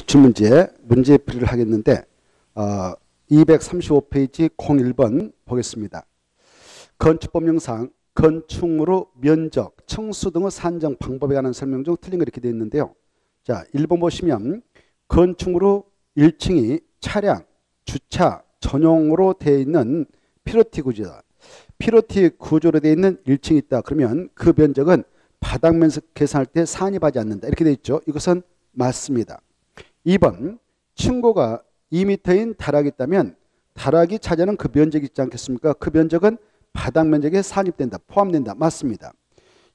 기출문제 문제풀이를 하겠는데 235페이지 01번 보겠습니다. 건축법령상 건축물의 면적, 층수 등의 산정 방법에 관한 설명 중 틀린 거 이렇게 되어 있는데요. 자, 1번 보시면 건축물의 1층이 차량, 주차 전용으로 되어 있는 피로티 구조다. 피로티 구조로 되어 있는 1층이 있다. 그러면 그 면적은 바닥 면적 계산할 때 산입하지 않는다. 이렇게 되어 있죠. 이것은 맞습니다. 2번 층고가 2m인 다락이 있다면 다락이 차지하는 그 면적이 있지 않겠습니까? 그 면적은 바닥 면적에 산입된다. 포함된다. 맞습니다.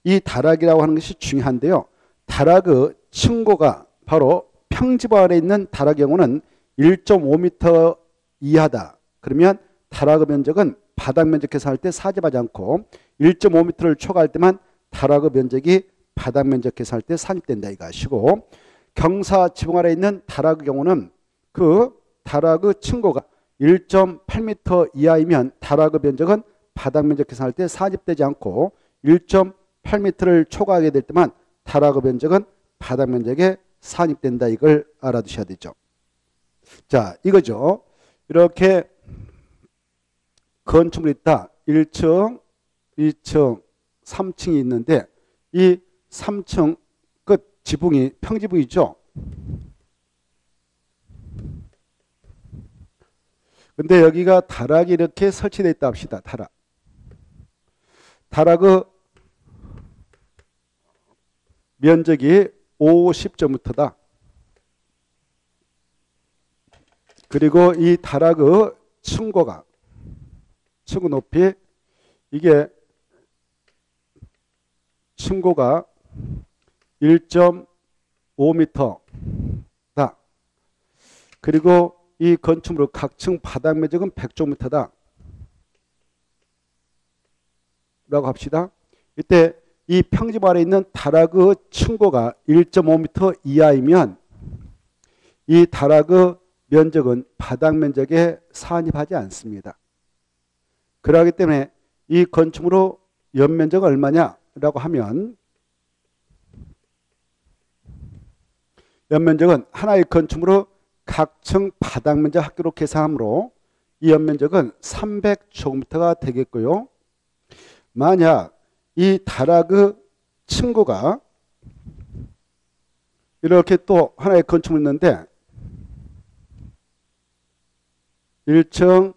이 다락이라고 하는 것이 중요한데요. 다락의 층고가 바로 평지부 아래에 있는 다락의 경우는 1.5m 이하다. 그러면 다락의 면적은 바닥 면적 계산할 때 산입하지 않고 1.5m를 초과할 때만 다락의 면적이 바닥 면적 계산할 때 산입된다. 이것이고, 경사 지붕 아래에 있는 다락의 경우는 그 다락의 층고가 1.8m 이하이면 다락의 면적은 바닥 면적 계산할 때 산입되지 않고 1.8m를 초과하게 될 때만 다락의 면적은 바닥 면적에 산입된다. 이걸 알아두셔야 되죠. 자, 이거죠. 이렇게 건축물이 있다. 1층, 2층, 3층이 있는데 이 3층 끝 지붕이 평지붕이죠. 근데 여기가 다락이 이렇게 설치되어 있다 합시다. 다락의 면적이 50제곱미터다. 그리고 이 다락의 층고가 층고 높이 이게 층고가 1.5m다. 그리고 이 건축물의 각층 바닥 면적은 100제곱미터다. 라고 합시다. 이때 이 평지부 아래에 있는 다락의 층고가 1.5m 이하이면 이 다락의 면적은 바닥 면적에 산입하지 않습니다. 그러기 때문에 이 건축물의 연면적은 얼마냐라고 하면 연면적은 하나의 건축물의 각층 바닥 면적 합계로 계산하므로 이 연면적은 300제곱미터가 되겠고요. 만약 이 다락의 층고가 이렇게 또 하나의 건축물이 있는데 1층,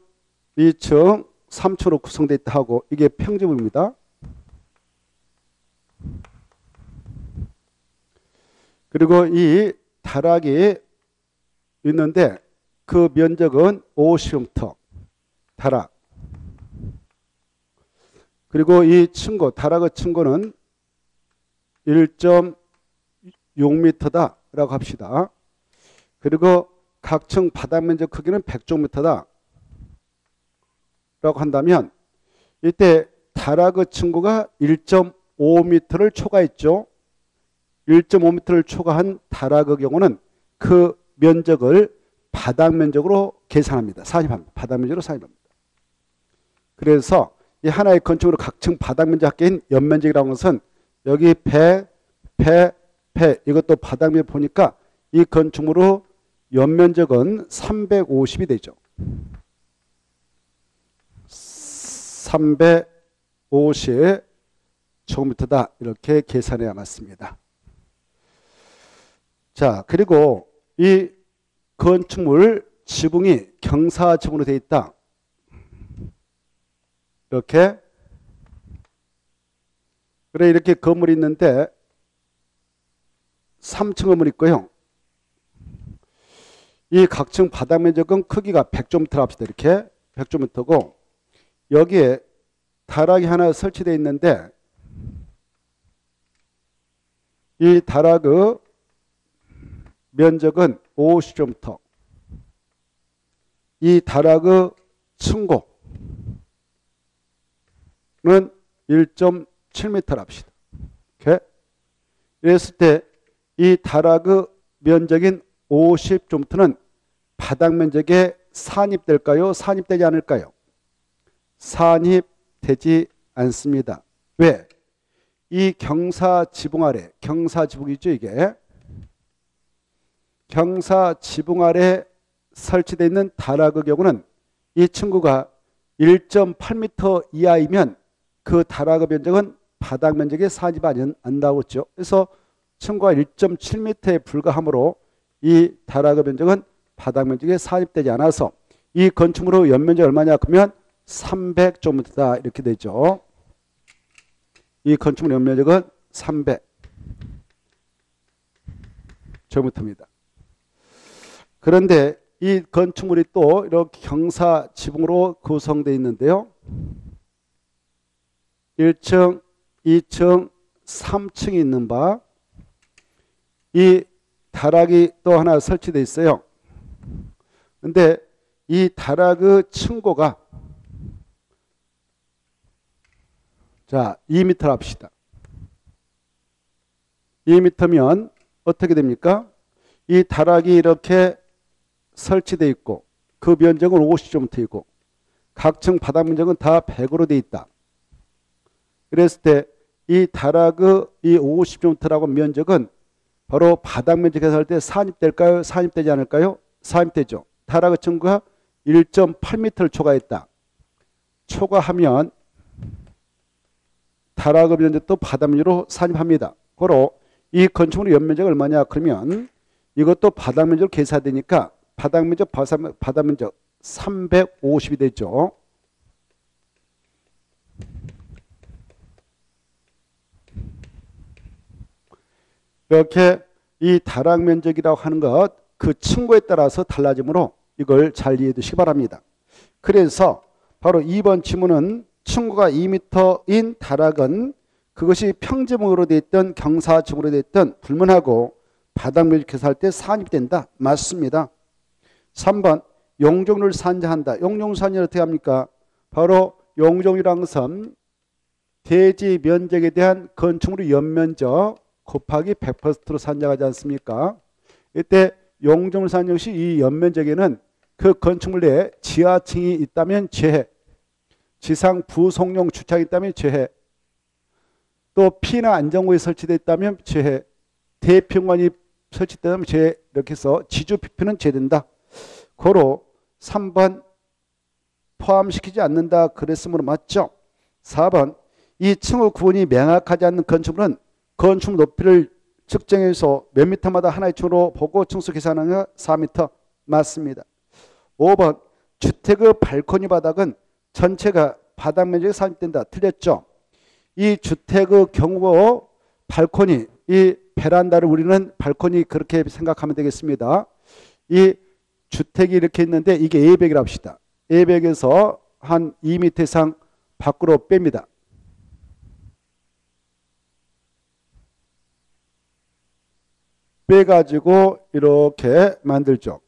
2층, 3층으로 구성되어 있다 하고 이게 평지부입니다. 그리고 이 다락이 있는데 그 면적은 50m 다락. 그리고 이 층고, 다락의 층고는 1.6m다 라고 합시다. 그리고 각층 바닥 면적 크기는 100제곱미터다 라고 한다면 이때 다락의 층고가 1.5m를 초과했죠. 1.5m를 초과한 다락의 경우는 그 면적을 바닥 면적으로 계산합니다. 산입합니다. 바닥 면적으로 산입합니다. 그래서 이 하나의 건축물의 각층 바닥 면적 합계인 연면적이라는 것은 여기 100, 이것도 바닥 면적 보니까 이 건축물의 연면적은 350이 되죠. 350제곱미터다. 이렇게 계산해야 맞습니다. 자, 그리고 이 건축물 지붕이 경사 지붕으로 되어 있다. 이렇게. 그래, 이렇게 건물이 있는데 3층 건물이 있고요. 이 각층 바닥 면적은 크기가 100제곱미터 합시다. 이렇게 100제곱미터고 여기에 다락이 하나 설치되어 있는데 이 다락의 면적은 50제곱미터. 이 다락의 층고는 1.7m 합시다. 이렇게. 이랬을 때 이 다락의 면적인 50제곱미터는 바닥 면적에 산입될까요? 산입되지 않을까요? 산입되지 않습니다. 왜? 이 경사 지붕 아래, 경사 지붕이죠, 이게. 경사 지붕 아래 설치되어 있는 다락의 경우는 이 친구가 1.8m 이하이면 그 다락의 면적은 바닥 면적에 산입이 안 나오고 있죠. 그래서 친구가 1.7m에 불과하므로 이 다락의 면적은 바닥 면적에 산입되지 않아서 이 건축물의 연면적이 얼마냐 그러면 300제곱미터다 이렇게 되죠. 이 건축물 연면적은 300제곱미터입니다. 그런데 이 건축물이 또 이렇게 경사 지붕으로 구성되어 있는데요. 1층, 2층, 3층이 있는 바, 이 다락이 또 하나 설치되어 있어요. 근데 이 다락의 층고가 자 2m 합시다. 2m면 어떻게 됩니까? 이 다락이 이렇게 설치되어 있고 그 면적은 50제곱미터이고 각 층 바닥 면적은 다 100으로 되어 있다. 그랬을 때 이 다락의 이 50제곱미터라고 면적은 바로 바닥 면적 계산할 때 산입될까요? 산입되지 않을까요? 산입되죠. 다락의 층고가 1.8m를 초과했다. 초과하면 다락의 면적도 바닥 면적으로 산입합니다. 고로 이 건축물의 연면적이 얼마냐? 그러면 이것도 바닥 면적으로 계산되니까 바닥 면적 350이 되죠. 이렇게 이 다락 면적이라고 하는 것 그 층고에 따라서 달라지므로 이걸 잘 이해해 두시기 바랍니다. 그래서 바로 2번 지문은 층고가 2m인 다락은 그것이 평지붕으로 되어 있던 경사지붕으로 되어 있던 불문하고 바닥 면적 계산할 때 산입된다. 맞습니다. 3번 용적률 산정한다. 용적률 산정을 어떻게 합니까? 바로 용적률이라는 것은 대지 면적에 대한 건축물의 연면적 곱하기 100%로 산정하지 않습니까? 이때 용적률 산정 시 이 연면적에는 그 건축물 내에 지하층이 있다면 제해, 지상 부속용 주차가 있다면 제해, 또 피나 안전구에 설치되어 있다면 제해, 대평관이 설치되면 제해, 이렇게 해서 지주 피표는 제된다. 고로 3번 포함시키지 않는다 그랬으므로 맞죠. 4번 이 층의 구분이 명확하지 않는 건축물은 건축물 높이를 측정해서 몇 미터마다 하나의 층으로 보고 층수 계산하는 4m 맞습니다. 5번 주택의 발코니 바닥은 전체가 바닥 면적에 산입된다. 틀렸죠. 이 주택의 경우 발코니, 이 베란다를 우리는 발코니 그렇게 생각하면 되겠습니다. 이 주택이 이렇게 있는데 이게 A벽이라고 합시다. A벽에서 한 2m 이상 밖으로 뺍니다. 빼가지고 이렇게 만들죠.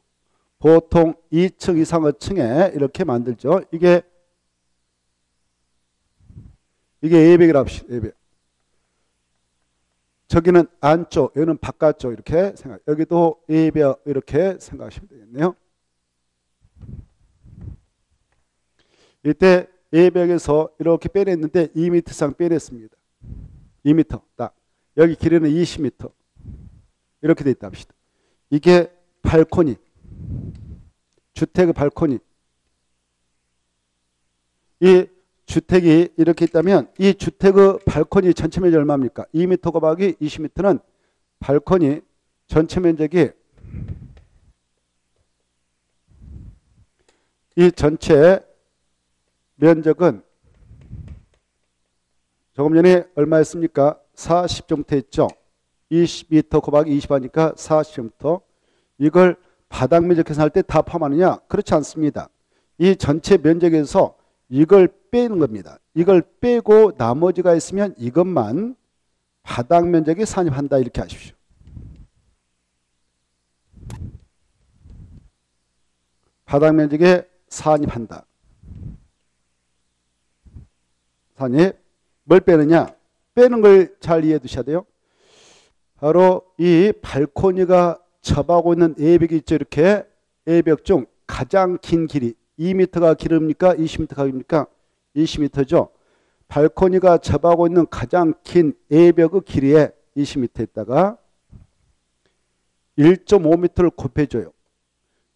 보통 2층 이상의 층에 이렇게 만들죠. 이게 A벽이라고 합시다. A벽. 저기는 안쪽, 여기는 바깥쪽 이렇게 생각. 여기도 A벽 이렇게 생각하시면 되겠네요. 이때 A벽에서 이렇게 빼냈는데 2m 이상 빼냈습니다. 2m 딱. 여기 길이는 20m. 이렇게 돼 있다 합시다. 이게 발코니. 주택의 발코니. 이 주택이 이렇게 있다면 이 주택의 발코니 전체 면적이 얼마입니까? 2m 곱하기 20m는 발코니 전체 면적이 이 전체 면적은 조금 전에 얼마였습니까? 40제곱미터 했죠. 20m 곱하기 20 하니까 40제곱미터. 이걸 바닥 면적 계산할 때 다 포함하느냐? 그렇지 않습니다. 이 전체 면적에서 이걸 빼는 겁니다. 이걸 빼고 나머지가 있으면 이것만 바닥 면적에 산입한다 이렇게 하십시오. 바닥 면적에 산입한다. 산입. 뭘 빼느냐? 빼는 걸 잘 이해해 두셔야 돼요. 바로 이 발코니가 접하고 있는 A벽이 있죠. 이렇게 A벽 중 가장 긴 길이 2m가 길입니까? 20m가 길입니까? 20m죠. 발코니가 접하고 있는 가장 긴 A벽의 길이에 20m에다가 1.5m를 곱해줘요.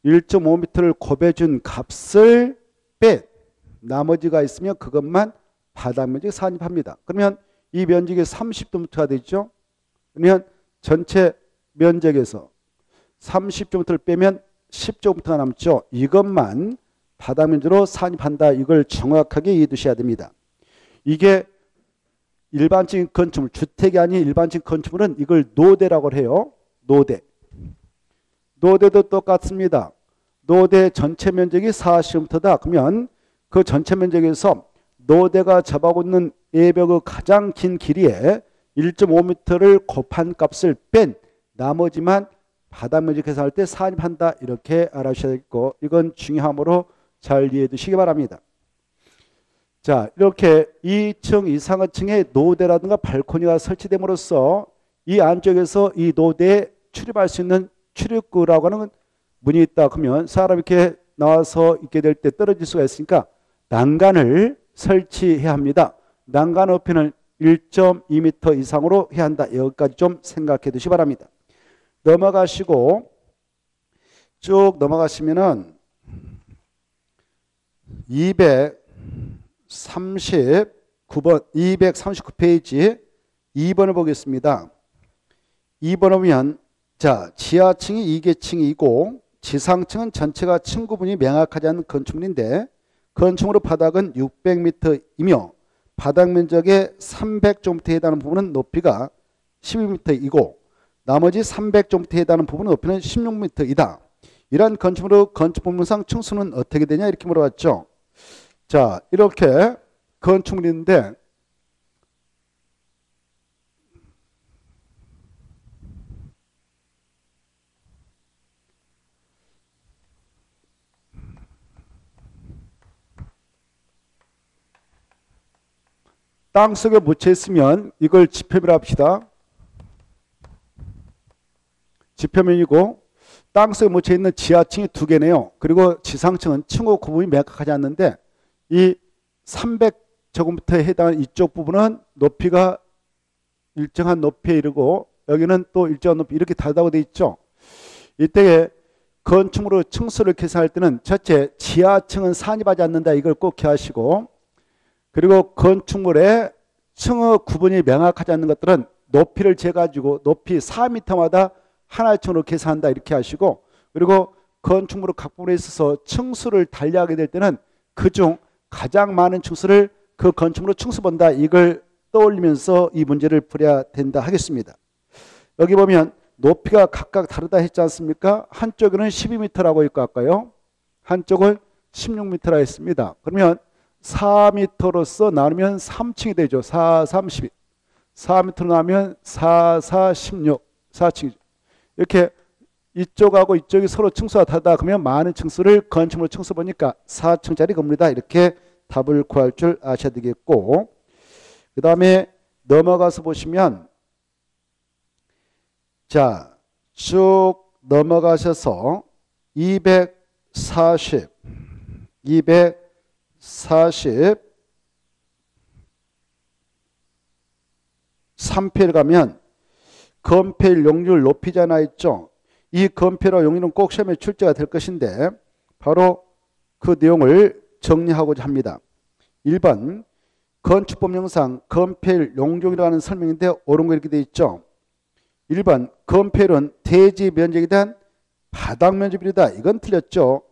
1.5m를 곱해준 값을 뺀 나머지가 있으면 그것만 바닥 면적에 산입합니다. 그러면 이 면적이 30제곱미터가 되죠. 그러면 전체 면적에서 30제곱미터를 빼면 10제곱미터가 남죠. 이것만 바닥 면적으로 산입한다. 이걸 정확하게 이해해 두셔야 됩니다. 이게 일반적인 건축물, 주택이 아닌 일반적인 건축물은 이걸 노대라고 해요. 노대. 노대도 똑같습니다. 노대 전체 면적이 40제곱미터다. 그러면 그 전체 면적에서 노대가 접하고 있는 외벽의 가장 긴 길이에 1.5m를 곱한 값을 뺀 나머지만 바닥 면적 계산할 때 산입한다. 이렇게 알아주셔야겠고, 이건 중요하므로 잘 이해해 두시기 바랍니다. 자, 이렇게 2층 이상의 층에 노대라든가 발코니가 설치됨으로써 이 안쪽에서 이 노대에 출입할 수 있는 출입구라고 하는 문이 있다. 그러면 사람이 이렇게 나와서 있게 될 때 떨어질 수가 있으니까 난간을 설치해야 합니다. 난간 높이는 1.2m 이상으로 해야 한다. 여기까지 좀 생각해 두시기 바랍니다. 넘어가시고 쭉 넘어가시면은 239페이지 2번을 보겠습니다. 2번 보면 자, 지하층이 2계층이고 지상층은 전체가 층 구분이 명확하지 않은 건축물인데 건축물의 바닥은 600m이며 바닥 면적의 300제곱미터에 해당하는 부분은 높이가 12m이고 나머지 300제곱미터에 해당하는 부분은 높이는 16m이다. 이러한 건축물의 건축법령상 층수는 어떻게 되냐 이렇게 물어봤죠. 자, 이렇게 건축물인데 땅속에 묻혀 있으면 이걸 지표면이라고 합시다. 지표면이고 땅속에 묻혀 있는 지하층이 두 개네요. 그리고 지상층은 층호 구분이 명확하지 않는데 이 300제곱미터에 해당하는 이쪽 부분은 높이가 일정한 높이에 이르고 여기는 또 일정한 높이 이렇게 다르다고 되어 있죠. 이때에 건축물의 층수를 계산할 때는 첫째 지하층은 산입하지 않는다. 이걸 꼭 기하시고 그리고 건축물의 층의 구분이 명확하지 않는 것들은 높이를 재가지고 높이 4m마다 하나의 층으로 계산한다. 이렇게 하시고 그리고 건축물의 각 부분에 있어서 층수를 달리하게 될 때는 그중 가장 많은 층수를 그 건축물로 층수 본다. 이걸 떠올리면서 이 문제를 풀어야 된다 하겠습니다. 여기 보면 높이가 각각 다르다 했지 않습니까? 한쪽에는 12m라고 있고 아까요. 한쪽은 16m라 했습니다. 그러면 4m로서 나누면 3층이 되죠. 4, 32. 4m로 나누면 4, 4, 16. 4층이죠. 이렇게 이쪽하고 이쪽이 서로 층수가 다르다. 그러면 많은 층수를 건축물로 층수 보니까 4층짜리 건물이다. 이렇게 답을 구할 줄 아셔야 되겠고 그 다음에 넘어가서 보시면 자, 쭉 넘어가셔서 243페이지 가면 건폐율 용률 높이자 하나 있죠. 이 건폐율과 용률은 꼭 시험에 출제가 될 것인데 바로 그 내용을 정리하고자 합니다. 1번 건축법령상 건폐율 용적이라는 설명인데 옳은 거 이렇게 되어 있죠. 1번 건폐율은 대지 면적에 대한 바닥 면적 비율이다. 이건 틀렸죠.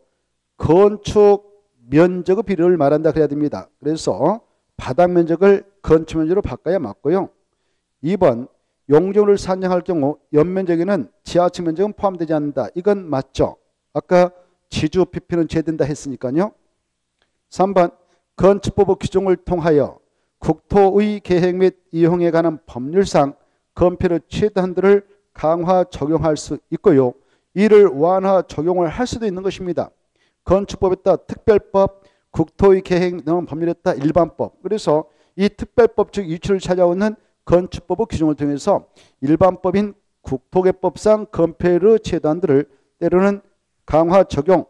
건축 면적의 비율을 말한다 그래야 됩니다. 그래서 바닥 면적을 건축 면적으로 바꿔야 맞고요. 2번 용적률을 산정할 경우 연면적에는 지하층 면적은 포함되지 않는다. 이건 맞죠. 아까 지주 PP는 제된다 했으니까요. 3번 건축법의 규정을 통하여 국토의 계획 및 이용에 관한 법률상 건폐율의 최대 한도를 강화 적용할 수 있고요. 이를 완화 적용을 할 수도 있는 것입니다. 건축법에 따라 특별법, 국토의 계획 등 법률에 따라 일반법. 그래서 이 특별법 즉 위치를 찾아오는 건축법의 규정을 통해서 일반법인 국토개법상 건폐율의 최대 한도를 때로는 강화 적용,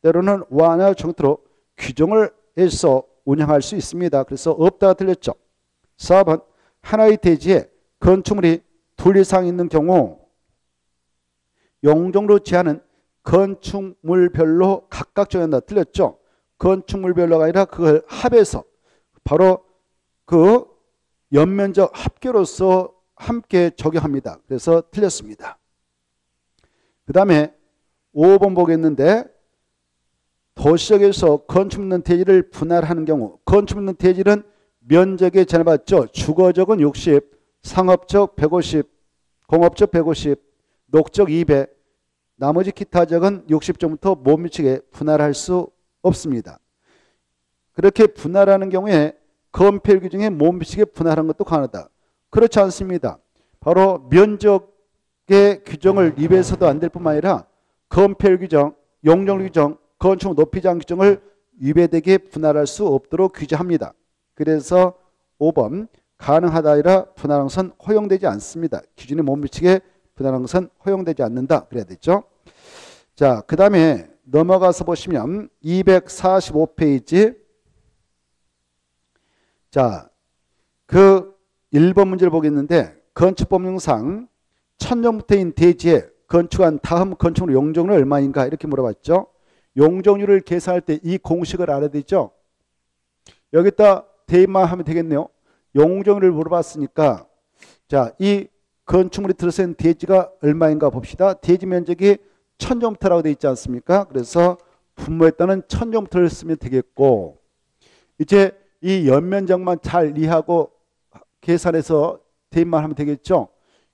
때로는 완화 정도로 규정을 해서 운영할 수 있습니다. 그래서 없다가 틀렸죠. 4번 하나의 대지에 건축물이 둘 이상 있는 경우 용적으로 제하는 건축물별로 각각 정한다. 틀렸죠? 건축물별로가 아니라 그걸 합해서 바로 그 연면적 합계로서 함께 적용합니다. 그래서 틀렸습니다. 그 다음에 5번 보겠는데 도시적에서 건축 묻는 대지를 분할하는 경우 건축 묻는 대지는 면적에 제한받죠. 주거적은 60, 상업적 150, 공업적 150, 녹적 200, 나머지 기타적은 60점부터 못 미치게 분할할 수 없습니다. 그렇게 분할하는 경우에 건폐율 규정에 못 미치게 분할한 것도 가능하다. 그렇지 않습니다. 바로 면적의 규정을 위배해서도 안 될 뿐만 아니라 건폐율 규정, 용적률 규정, 건축 높이 제한 규정을 위배되게 분할할 수 없도록 규제합니다. 그래서 5번 가능하다 아니라 분할한 것은 허용되지 않습니다. 기준에 못 미치게 분할한 것은 허용되지 않는다. 그래야 되죠. 자, 그 다음에 넘어가서 보시면 245페이지. 자, 그 1번 문제를 보겠는데 건축법령상 천정부터인 대지에 건축한 다음 건축물 용적률은 얼마인가 이렇게 물어봤죠. 용적률을 계산할 때 이 공식을 알아야 되죠. 여기다 대입만 하면 되겠네요. 용적률을 물어봤으니까 자, 이 건축물이 들어선 대지가 얼마인가 봅시다. 대지 면적이 1000제곱미터라고 되어 있지 않습니까? 그래서 분모에 따른 1000제곱미터를 쓰면 되겠고 이제 이 연면적만 잘 이해하고 계산해서 대입만 하면 되겠죠.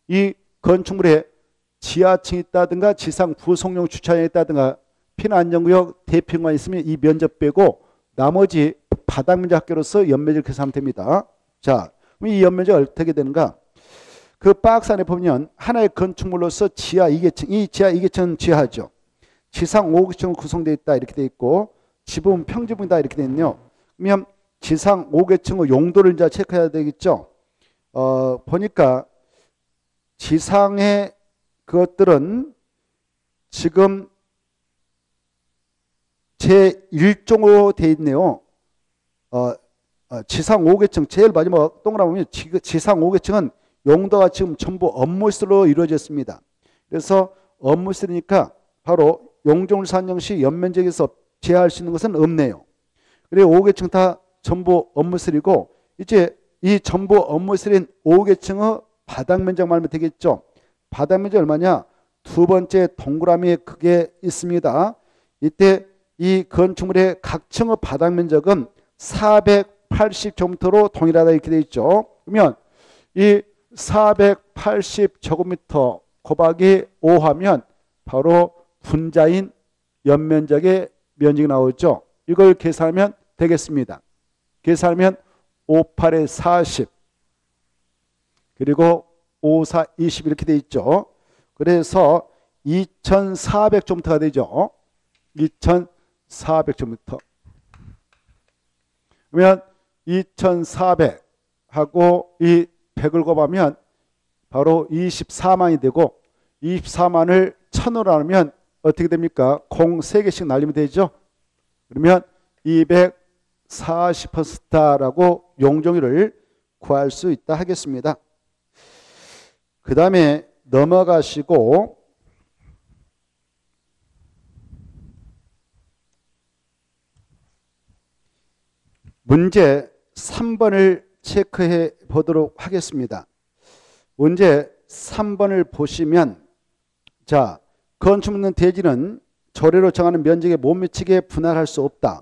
이 건축물에 지하층이 있다든가 지상 부속용 주차장이 있다든가 피난안전구역 대피공간이 있으면 이 면적 빼고 나머지 바닥 면적 합계로서 연면적을 계산하면 됩니다. 자, 그럼 이 연면적이 어떻게 되는가? 그 박스 안에 보면 하나의 건축물로서 지하 2계층, 이 지하 2계층은 지하죠. 지상 5계층으로 구성되어 있다 이렇게 되어 있고 지붕은 평지붕이다 이렇게 되어 있네요. 그러면 지상 5계층의 용도를 이제 체크해야 되겠죠. 보니까 지상의 그것들은 지금 제1종으로 되어 있네요. 지상 5계층 제일 마지막 동그라미 보면 지상 5계층은 용도가 지금 전부 업무시설로 이루어졌습니다. 그래서 업무시설이니까 바로 용적률 산정 시 연면적에서 제한할 수 있는 것은 없네요. 그리고 5계층 다 전부 업무시설이고 이제 이 전부 업무시설인 5계층의 바닥 면적 말하면 되겠죠. 바닥 면적 얼마냐? 두 번째 동그라미에 그게 있습니다. 이때 이 건축물의 각 층의 바닥 면적은 480제곱미터로 동일하다 이렇게 되어 있죠. 그러면 이 480제곱미터 곱하기 5 하면 바로 분자인 연면적의 면적이 나오죠. 이걸 계산하면 되겠습니다. 계산하면 58에 40 그리고 54, 20 이렇게 되어 있죠. 그래서 2400제곱미터가 되죠. 2400제곱미터. 그러면 2400하고 이 100을 곱하면 바로 24만이 되고 24만을 1000으로 나누면 어떻게 됩니까? 공 3개씩 날리면 되죠. 그러면 240%라고 용적률을 구할 수 있다 하겠습니다. 그 다음에 넘어가시고 문제 3번을 체크해 보도록 하겠습니다. 문제 3번을 보시면 자, 건축 묻는 대지는 조례로 정하는 면적에 못 미치게 분할할 수 없다.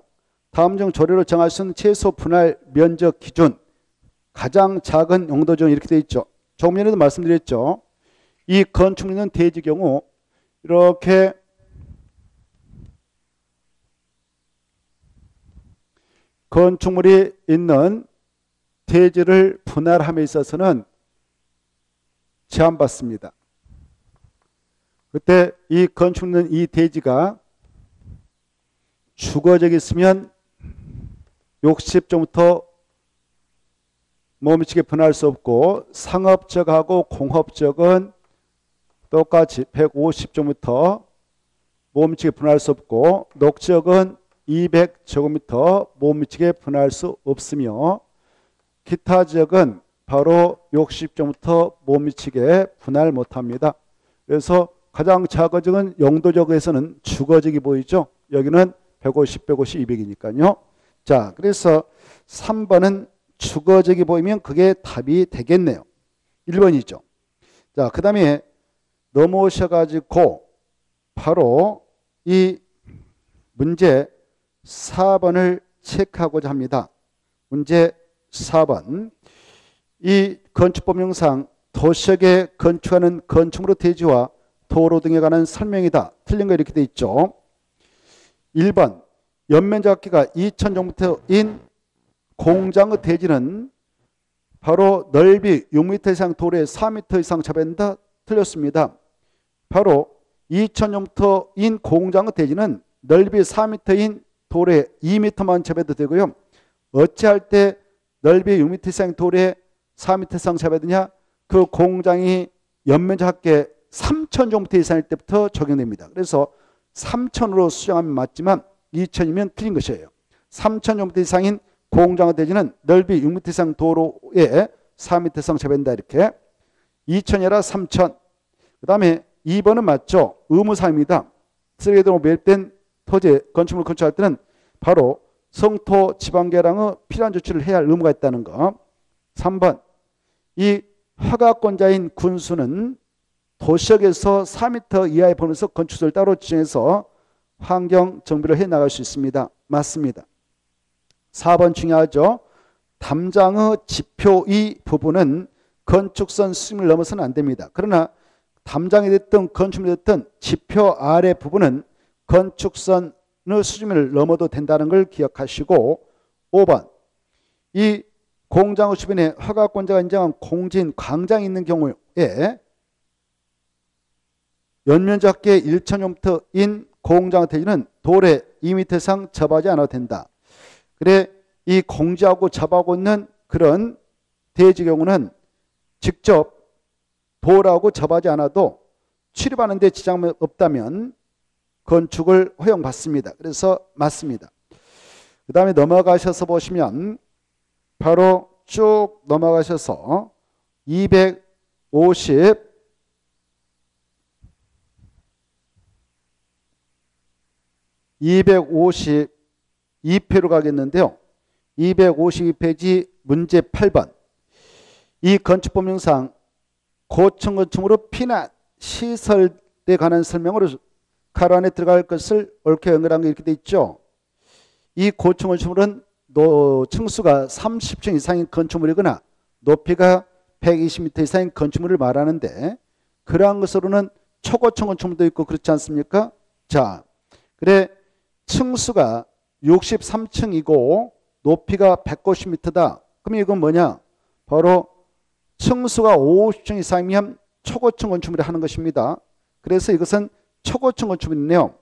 다음 중 조례로 정할 수 있는 최소 분할 면적 기준 가장 작은 용도 중 이렇게 되어 있죠. 조금 전에도 말씀드렸죠. 이 건축 묻는 대지 경우 이렇게 건축물이 있는 대지를 분할함에 있어서는 제한받습니다. 그때 이 건축 있는 이 대지가 주거적 있으면 60제곱미터 못 미치게 분할할 수 없고 상업적하고 공업적은 똑같이 150제곱미터 못 미치게 분할할 수 없고 녹적은 200제곱미터 못 미치게 분할할 수 없으며 기타 지역은 바로 60제곱미터 못 미치게 분할 못합니다. 그래서 가장 작아지는 용도적에서는 주거지기 보이죠. 여기는 150, 150, 200이니까요. 자, 그래서 3번은 주거지기 보이면 그게 답이 되겠네요. 1번이죠. 자, 그 다음에 넘어오셔가지고 바로 이 문제 4번을 체크하고자 합니다. 문제 4번. 이 건축법령상 도시역에 건축하는 건축물의 대지와 도로 등에 관한 설명이다. 틀린 거 이렇게 돼 있죠. 1번. 연면적기가 2,000제곱미터인 공장의 대지는 바로 넓이 6m 이상 도로에 4m 이상 잡아낸다. 틀렸습니다. 바로 2,000제곱미터인 공장의 대지는 넓이 4m인 도로에 2m만 잡아도 되고요. 어찌할 때 넓이 6m 이상 도로에 4m 이상 잡아야 되냐? 그 공장이 연면적 합계 3,000제곱미터 이상일 때부터 적용됩니다. 그래서 3,000으로 수정하면 맞지만 2,000이면 틀린 것이에요. 3,000제곱미터 이상인 공장의 대지는 넓이 6m 이상 도로에 4m 이상 잡아야 된다. 이렇게 2,000이 아니라 3,000. 그 다음에 2번은 맞죠. 의무사항입니다. 쓰레기등으로 매립된 토지 건축물 건축할 때는 바로 성토 지방계량의 필요한 조치를 해야 할 의무가 있다는 거. 3번. 이 허가권자인 군수는 도시역에서 4m 이하의 범위에서 건축소를 따로 지정해서 환경 정비를 해 나갈 수 있습니다. 맞습니다. 4번 중요하죠. 담장의 지표의 부분은 건축선 수심을 넘어서는 안 됩니다. 그러나 담장이 됐든 건축물이 됐든 지표 아래 부분은 건축선의 수심을 넘어도 된다는 걸 기억하시고 5번. 이 공장의 주변에 허가권자가 인정한 공진, 광장이 있는 경우에 연면적 합계 1,000제곱미터인 공장의 대지는 도로에 2m 이상 접하지 않아도 된다. 그래 이 공지하고 접하고 있는 그런 대지 경우는 직접 도로하고 접하지 않아도 출입하는 데 지장이 없다면 건축을 허용받습니다. 그래서 맞습니다. 그 다음에 넘어가셔서 보시면 바로 쭉 넘어가셔서 252페이지로 가겠는데요. 252페이지 문제 8번. 이 건축법령상 고층 건축물의 피난 시설에 관한 설명으로 가로 안에 들어갈 것을 옳게 연결한 게 이렇게 돼 있죠. 이 고층 건축물은 층수가 30층 이상인 건축물이거나 높이가 120m 이상인 건축물을 말하는데 그러한 것으로는 초고층 건축물도 있고 그렇지 않습니까? 자, 그래 층수가 63층이고 높이가 190m다. 그럼 이건 뭐냐? 바로 층수가 50층 이상이면 초고층 건축물을 하는 것입니다. 그래서 이것은 초고층 건축물이네요.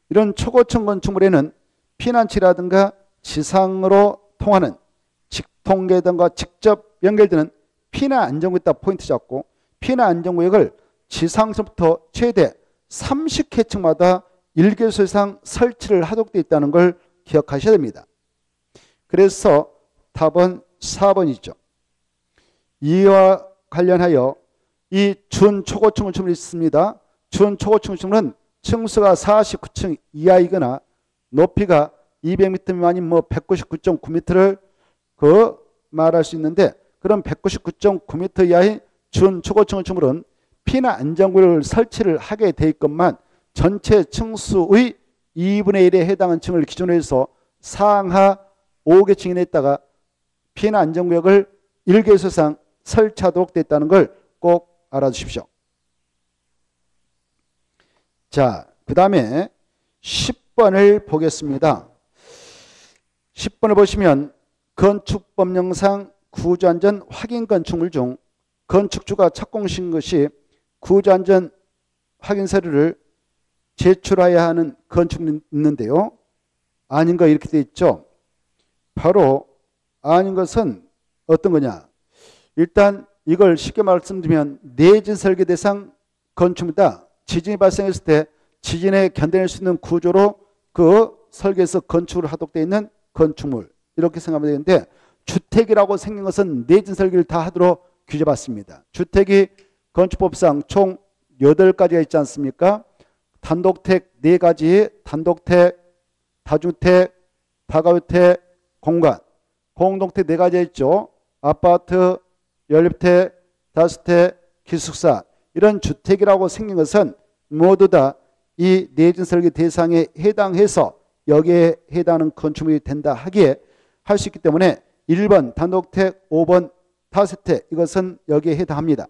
이런 초고층 건축물에는 피난치라든가 지상으로 통하는 직통계등과 직접 연결되는 피난 안전구역에다 포인트 잡고 피난 안전구역을 지상서부터 최대 30층마다 1개소 이상 설치를 하도록 되어 있다는 걸 기억하셔야 됩니다. 그래서 답은 4번이죠. 이와 관련하여 이 준초고층 건축물이 있습니다. 준초고층 건축물은 층수가 49층 이하이거나 높이가 200m 미만인 199.9m를 말할 수 있는데 그런 199.9m 이하의 준초고층 건축물은 피난 안전구역을 설치를 하게 돼 있건만 전체 층수의 2분의 1에 해당하는 층을 기준으로 해서 상하 5개 층이 냈다가 피난 안전구역을 1개소 이상 설치하도록 됐다는 걸 꼭 알아두십시오. 자, 그 다음에 10번을 보겠습니다. 10번을 보시면 건축법령상 구조안전 확인 건축물 중 건축주가 착공신 것이 구조안전 확인 서류를 제출해야 하는 건축물이 있는데요. 아닌 거 이렇게 돼 있죠. 바로 아닌 것은 어떤 거냐. 일단 이걸 쉽게 말씀드리면 내진 설계 대상 건축물이다. 지진이 발생했을 때 지진에 견뎌낼 수 있는 구조로 그 설계에서 건축을 하도록 되어 있는 건축물 이렇게 생각하면 되는데 주택이라고 생긴 것은 내진 설계를 다 하도록 규제받습니다. 주택이 건축법상 총 8가지가 있지 않습니까? 단독택 4가지, 단독택, 다주택, 다가주택, 공간, 공동택 4가지 있죠. 아파트, 연립택, 다주택, 기숙사 이런 주택이라고 생긴 것은 모두 다 이 내진 설계 대상에 해당해서 여기에 해당하는 건축물이 된다 하기에 할 수 있기 때문에 1번 단독택, 5번 다주택 이것은 여기에 해당합니다.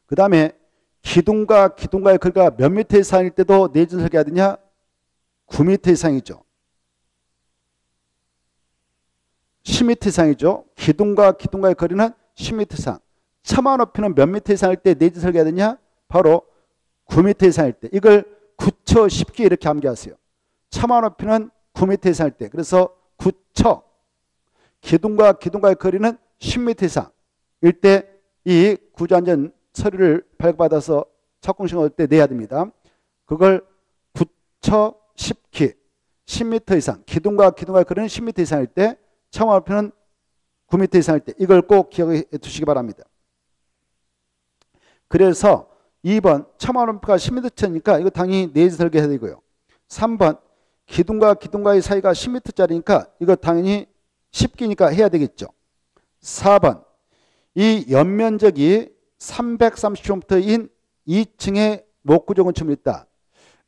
그 다음에 기둥과 기둥과의 거리가 몇 미터 이상일 때도 내진 설계하느냐? 9m 이상이죠. 10m 이상이죠. 기둥과 기둥과의 거리는 10m 이상. 처마 높이는 몇 미터 이상일 때 내진 설계하느냐? 바로 9m 이상일 때. 이걸 9처 10기 이렇게 암기하세요. 처마 높이는 9m 이상일 때. 그래서 9처. 기둥과 기둥과의 거리는 10m 이상일 때 이 구조안전 서류를 발급받아서 착공식을 할 때 내야 됩니다. 그걸 9처 10기 10m 이상. 기둥과 기둥과의 거리는 10m 이상일 때 처마 높이는 9m 이상일 때 이걸 꼭 기억해 두시기 바랍니다. 그래서 2번 처마 높이가 10m짜리니까 이거 당연히 내진 설계해야 되고요. 3번 기둥과 기둥과의 사이가 10m짜리니까 이거 당연히 10기니까 해야 되겠죠. 4번 이 연면적이 330제곱미터인 2층에 목구조 건축물이 있다.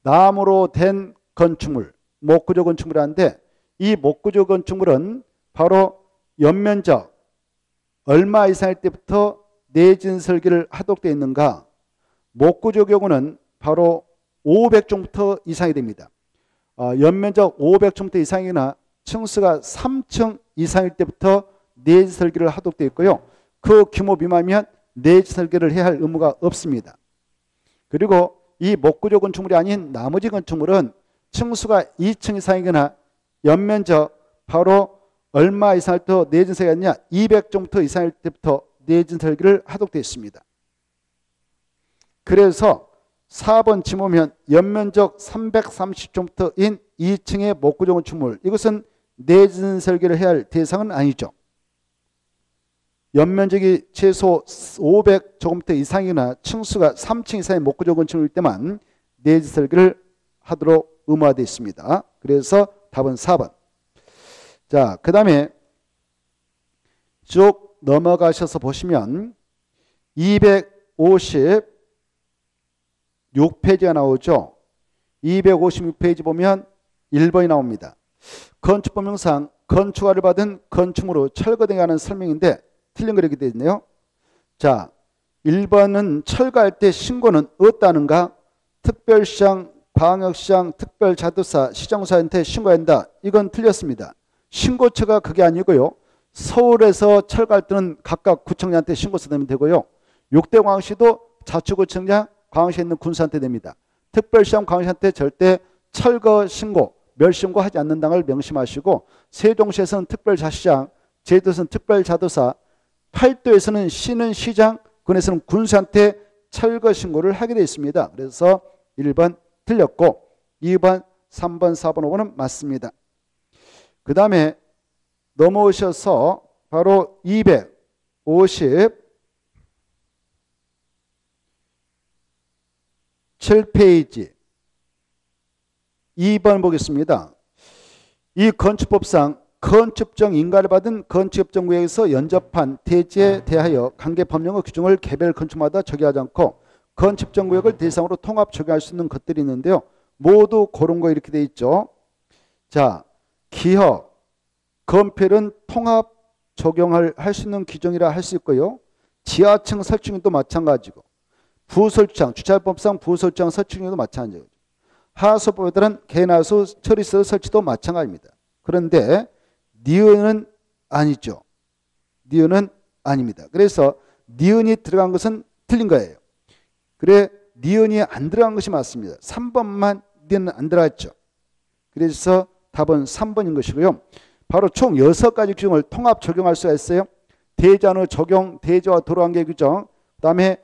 나무로 된 건축물, 목구조 건축물이라는데 이 목구조 건축물은 바로 연면적 얼마 이상일 때부터 내진 설계를 하도록 되어 있는가? 목구조 경우는 바로 500제곱미터 이상이 됩니다. 연면적 500제곱미터 이상이나 층수가 3층 이상일 때부터 내진 설계를 하도록 되어 있고요. 그 규모 미만이면 내진 설계를 해야 할 의무가 없습니다. 그리고 이 목구조 건축물이 아닌 나머지 건축물은 층수가 2층 이상이거나 연면적 바로 얼마 이상일 때 내진 설계가 아니냐 200제곱미터 이상일 때부터 내진 설계를 하도록 되어 있습니다. 그래서 4번 지모면 연면적 330제곱미터인 2층의 목구조 건축물 이것은 내진 설계를 해야 할 대상은 아니죠. 연면적이 최소 500제곱미터 이상이나 층수가 3층 이상의 목구조 건축물일 때만 내진 설계를 하도록 의무화되어 있습니다. 그래서 답은 4번. 자, 그 다음에 쭉 넘어가셔서 보시면 256페이지가 나오죠. 256페이지 보면 1번이 나옵니다. 건축법령상 건축허가를 받은 건축물로 철거되게 하는 설명인데 틀린 거 이렇게 되어 있네요. 자, 1번은 철거할 때 신고는 어떠하는가? 특별시장, 광역시장, 특별자도사, 시정사한테 신고해야 한다. 이건 틀렸습니다. 신고처가 그게 아니고요. 서울에서 철거할 때는 각각 구청장한테 신고서 내면 되고요. 6대 광역시도 자치구청장, 광역시에 있는 군수한테 냅니다. 특별시장, 광역시한테 절대 철거 신고, 멸신고 하지 않는다는 걸 명심하시고 세종시에서는 특별자시장, 제주도에서는 특별자도사, 8도에서는 시는 시장, 군에서는 군수한테 철거 신고를 하게 되어 있습니다. 그래서 1번 틀렸고 2번, 3번, 4번, 5번은 맞습니다. 그 다음에 넘어오셔서 바로 257페이지 2번 보겠습니다. 이 건축법상 건축정 인가를 받은 건축협정구역에서 연접한 대지에 대하여 관계 법령의 규정을 개별 건축마다 적용하지 않고 건축정구역을 대상으로 통합 적용할 수 있는 것들이 있는데요. 모두 그런 거 이렇게 돼 있죠. 자, 기허, 건폐는 통합 적용할 수 있는 규정이라 할 수 있고요. 지하층 설치도 마찬가지고 부설주장, 주차법상 부설주장 설치도 마찬가지고 하수법에 따른 개인하수 처리시설 설치도 마찬가지입니다. 그런데 니은은 아니죠. 니은은 아닙니다. 그래서 니은이 들어간 것은 틀린 거예요. 그래 니은이 안 들어간 것이 맞습니다. 3번만 니은은 안 들어갔죠. 그래서 답은 3번인 것이고요. 바로 총 6가지 규정을 통합 적용할 수가 있어요. 대지안의 적용, 대지와 도로관계 규정, 그 다음에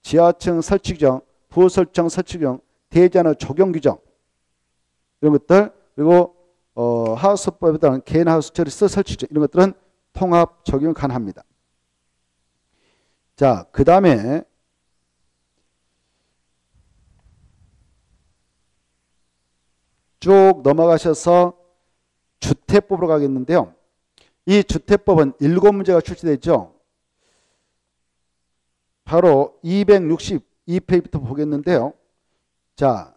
지하층 설치 규정, 부설정 설치 규정, 대지안의 적용 규정 이런 것들, 그리고 하우스법에 따른 개인 하우스 처리시설 설치 규정 이런 것들은 통합 적용 가능합니다. 자, 그 다음에 쭉 넘어가셔서 주택법으로 가겠는데요. 이 주택법은 7문제가 출제되죠. 바로 262페이지부터 보겠는데요. 자,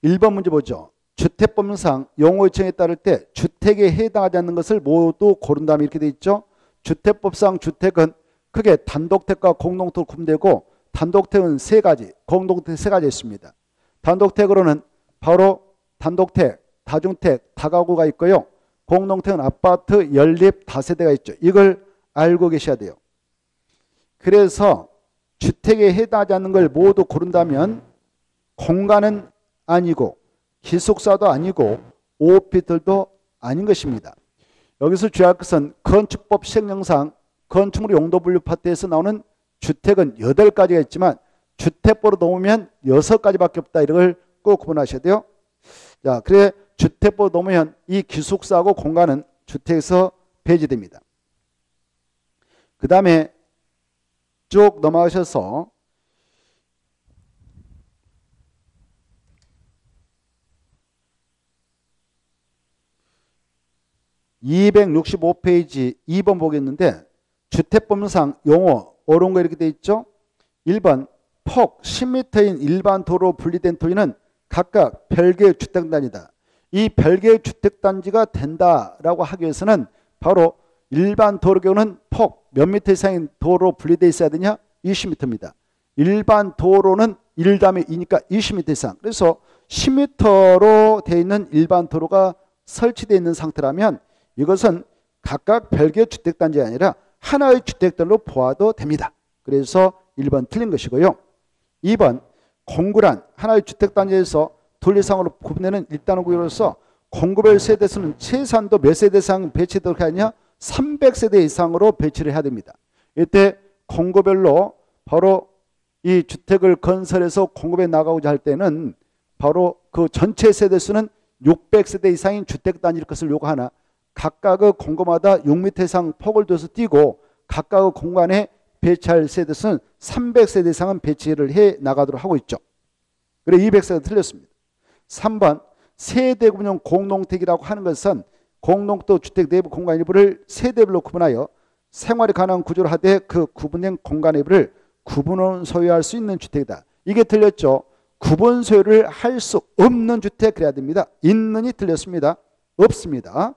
1번 문제 보죠. 주택법령상 용어 요청에 따를 때 주택에 해당하지 않는 것을 모두 고른 다음에 이렇게 되어 있죠. 주택법상 주택은 크게 단독택과 공동택으로 구분되고 단독택은 세 가지, 공동택 세 가지 있습니다. 단독택으로는 바로 단독택, 다중택, 다가구가 있고요. 공동택은 아파트, 연립, 다세대가 있죠. 이걸 알고 계셔야 돼요. 그래서 주택에 해당하지 않는 걸 모두 고른다면 공간은 아니고 기숙사도 아니고 오피스텔도 아닌 것입니다. 여기서 주의할 것은 건축법 시행령상 건축물 용도 분류 파트에서 나오는 주택은 8가지가 있지만 주택법으로 넘으면 6가지밖에 없다. 이걸 꼭 구분하셔야 돼요. 자, 그래 주택법으로 넘으면 이 기숙사하고 공간은 주택에서 배제됩니다. 그 다음에 쭉 넘어가셔서 265페이지 2번 보겠는데 주택법령상 용어 옳은 거 이렇게 돼 있죠. 1번 폭 10m인 일반 도로 분리된 토지는 각각 별개의 주택단지다. 이 별개의 주택단지가 된다라고 하기 위해서는 바로 일반 도로 경우는 폭 몇 미터 이상인 도로 분리되어 있어야 되냐? 20m입니다. 일반 도로는 1-2니까 20m 이상. 그래서 10m로 되어 있는 일반 도로가 설치되어 있는 상태라면 이것은 각각 별개의 주택단지가 아니라 하나의 주택들로 보아도 됩니다. 그래서 1번 틀린 것이고요. 2번 공구란 하나의 주택단지에서 둘 이상으로 구분되는 일단의 구역으로서 공구별 세대수는 최소한도 몇 세대 이상 배치되도록 하느냐? 300세대 이상으로 배치를 해야 됩니다. 이때 공구별로 바로 이 주택을 건설해서 공급에 나가고자 할 때는 바로 그 전체 세대수는 600세대 이상인 주택단지일 것을 요구하나 각각의 공고마다 6m 이상 폭을 둬서 띄고 각각의 공간에 배치할 세대수는 300세대 이상은 배치를 해 나가도록 하고 있죠. 그래 200세대 틀렸습니다. 3번 세대구분형 공동택이라고 하는 것은 공동도 주택 내부 공간 일부를 세대별로 구분하여 생활에 관한 구조를 하되 그 구분된 공간 일부를 구분 소유할 수 있는 주택이다. 이게 틀렸죠. 구분 소유를 할 수 없는 주택 그래야 됩니다. 있는이 틀렸습니다. 없습니다.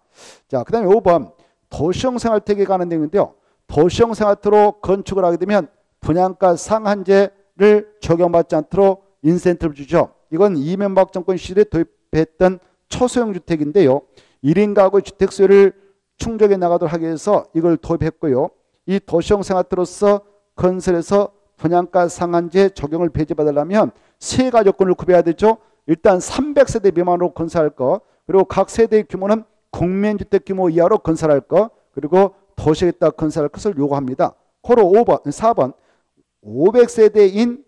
자, 그 다음에 5번 도시형 생활택에 관한 내용인데요. 도시형 생활택으로 건축을 하게 되면 분양가 상한제를 적용받지 않도록 인센티브를 주죠. 이건 이명박 정권 시절에 도입했던 초소형 주택인데요. 1인 가구 주택수요를 충족해 나가도록 하기 위해서 이걸 도입했고요. 이 도시형 생활택으로서 건설에서 분양가 상한제 적용을 배제받으려면 세 가지 요건을 구비해야 되죠. 일단 300세대 미만으로 건설할 것, 그리고 각 세대의 규모는 국민주택 규모 이하로 건설할 것, 그리고 도시에다 건설할 것을 요구합니다. 고로 4번 500세대인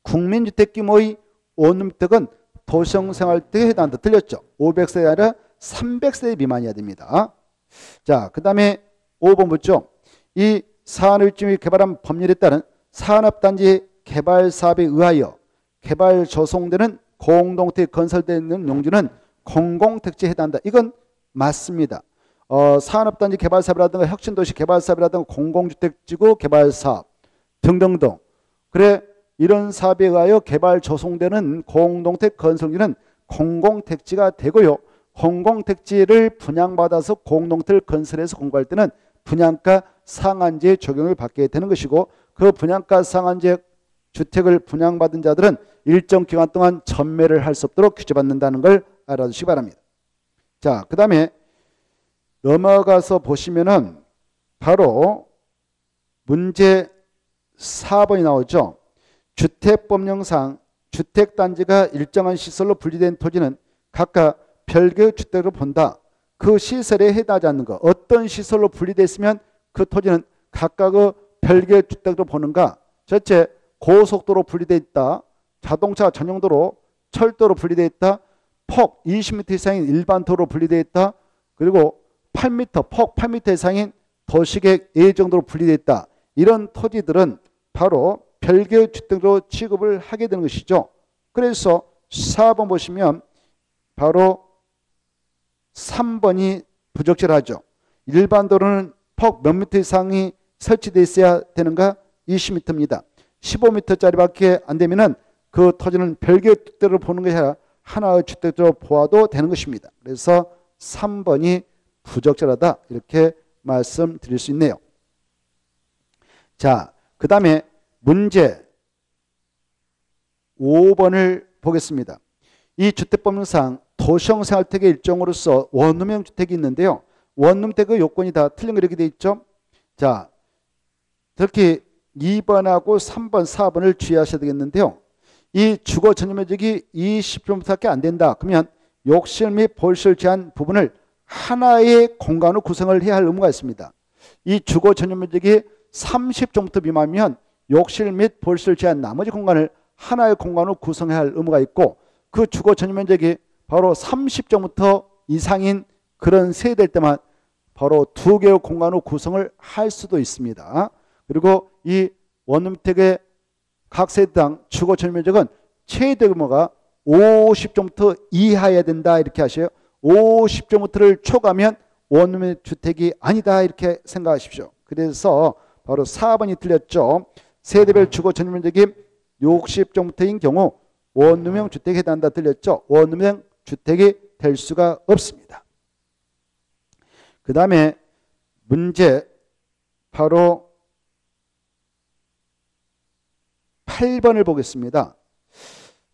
국민주택 규모의 원룸주택은 도시형 생활택에 해당한다. 틀렸죠. 500세대 아니라 300세대 미만이어야 됩니다. 자, 그 다음에 5번 보죠. 이 산업일주민이 개발한 법률에 따른 산업단지 개발 사업에 의하여 개발 조성되는 공동택 건설되는 용지는 공공택지에 해당한다. 이건 맞습니다. 산업단지 개발 사업이라든가 혁신도시 개발 사업이라든가 공공주택지구 개발 사업 등등등. 그래 이런 사업에 의하여 개발 조성되는 공동택 건설용지는 공공택지가 되고요. 공공택지를 분양받아서 공동택을 건설해서 공부할 때는 분양가 상한제 적용을 받게 되는 것이고 그 분양가 상한제 주택을 분양받은 자들은 일정 기간 동안 전매를 할 수 없도록 규제받는다는 걸 알아두시기 바랍니다. 자, 그 다음에 넘어가서 보시면은 바로 문제 4번이 나오죠. 주택법령상 주택단지가 일정한 시설로 분리된 토지는 각각 별개의 주택으로 본다. 그 시설에 해당하지 않는 것. 어떤 시설로 분리됐으면 그 토지는 각각의 별개의 주택으로 보는가. 첫째, 고속도로 분리되어 있다. 자동차 전용도로, 철도로 분리되어 있다. 폭 20m 이상인 일반 도로 분리되어 있다. 그리고 8m, 폭 8m 이상인 도시계획 A 정도로 분리되어 있다. 이런 토지들은 바로 별개의 주택으로 취급을 하게 되는 것이죠. 그래서 4번 보시면 바로 3번이 부적절하죠. 일반 도로는 폭 몇 미터 이상이 설치되어 있어야 되는가? 20m입니다. 15m짜리밖에 안 되면은 그 토지는 별개의 주택으로 보는 것이 아니라 하나의 주택으로 보아도 되는 것입니다. 그래서 3번이 부적절하다 이렇게 말씀드릴 수 있네요. 자, 그 다음에 문제 5번을 보겠습니다. 이 주택법령상 도시형 생활주택의 일종으로서 원룸형 주택이 있는데요. 원룸주택의 요건이 다 틀린 거 이렇게 돼 있죠. 자, 특히 2번하고 3번, 4번을 주의하셔야 되겠는데요. 이 주거 전용면적이 20평밖에 안 된다. 그러면 욕실 및 볼실 제한 부분을 하나의 공간으로 구성을 해야 할 의무가 있습니다. 이 주거 전용면적이 30제곱미터 미만이면 욕실 및 볼실 제한 나머지 공간을 하나의 공간으로 구성해야 할 의무가 있고, 그 주거 전용면적이 바로 30제곱미터 이상인 그런 세대일 때만 바로 두 개의 공간으로 구성을 할 수도 있습니다. 그리고 이 원룸주택의 각 세대당 주거 전용면적은 최대 규모가 50제곱미터 이하여야 된다 이렇게 하셔요. 50제곱미터를 초과하면 원룸 주택이 아니다 이렇게 생각하십시오. 그래서 바로 4번이 틀렸죠. 세대별 주거 전용면적이 60제곱미터인 경우 원룸형 주택에 해당한다 틀렸죠. 원룸형 주택이 될 수가 없습니다. 그 다음에 문제 바로 8번을 보겠습니다.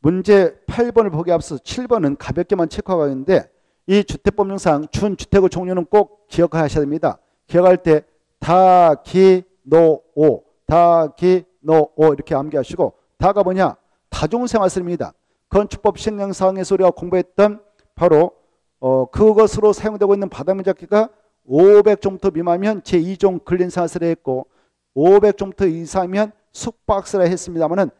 문제 8번을 보기 앞서 7번은 가볍게만 체크하고 있는데, 이 주택법령상 준주택의 종류는 꼭 기억하셔야 됩니다. 기억할 때 다기노오 이렇게 암기하시고, 다가 뭐냐? 다중생활설입니다. 건축법 시행령상에서 우리가 공부했던 바로 그것으로 사용되고 있는 바닥면적기가 500제곱미터 미만이면 제2종 근린생활설에 했고, 500제곱미터 이상이면 숙박설에 했습니다만은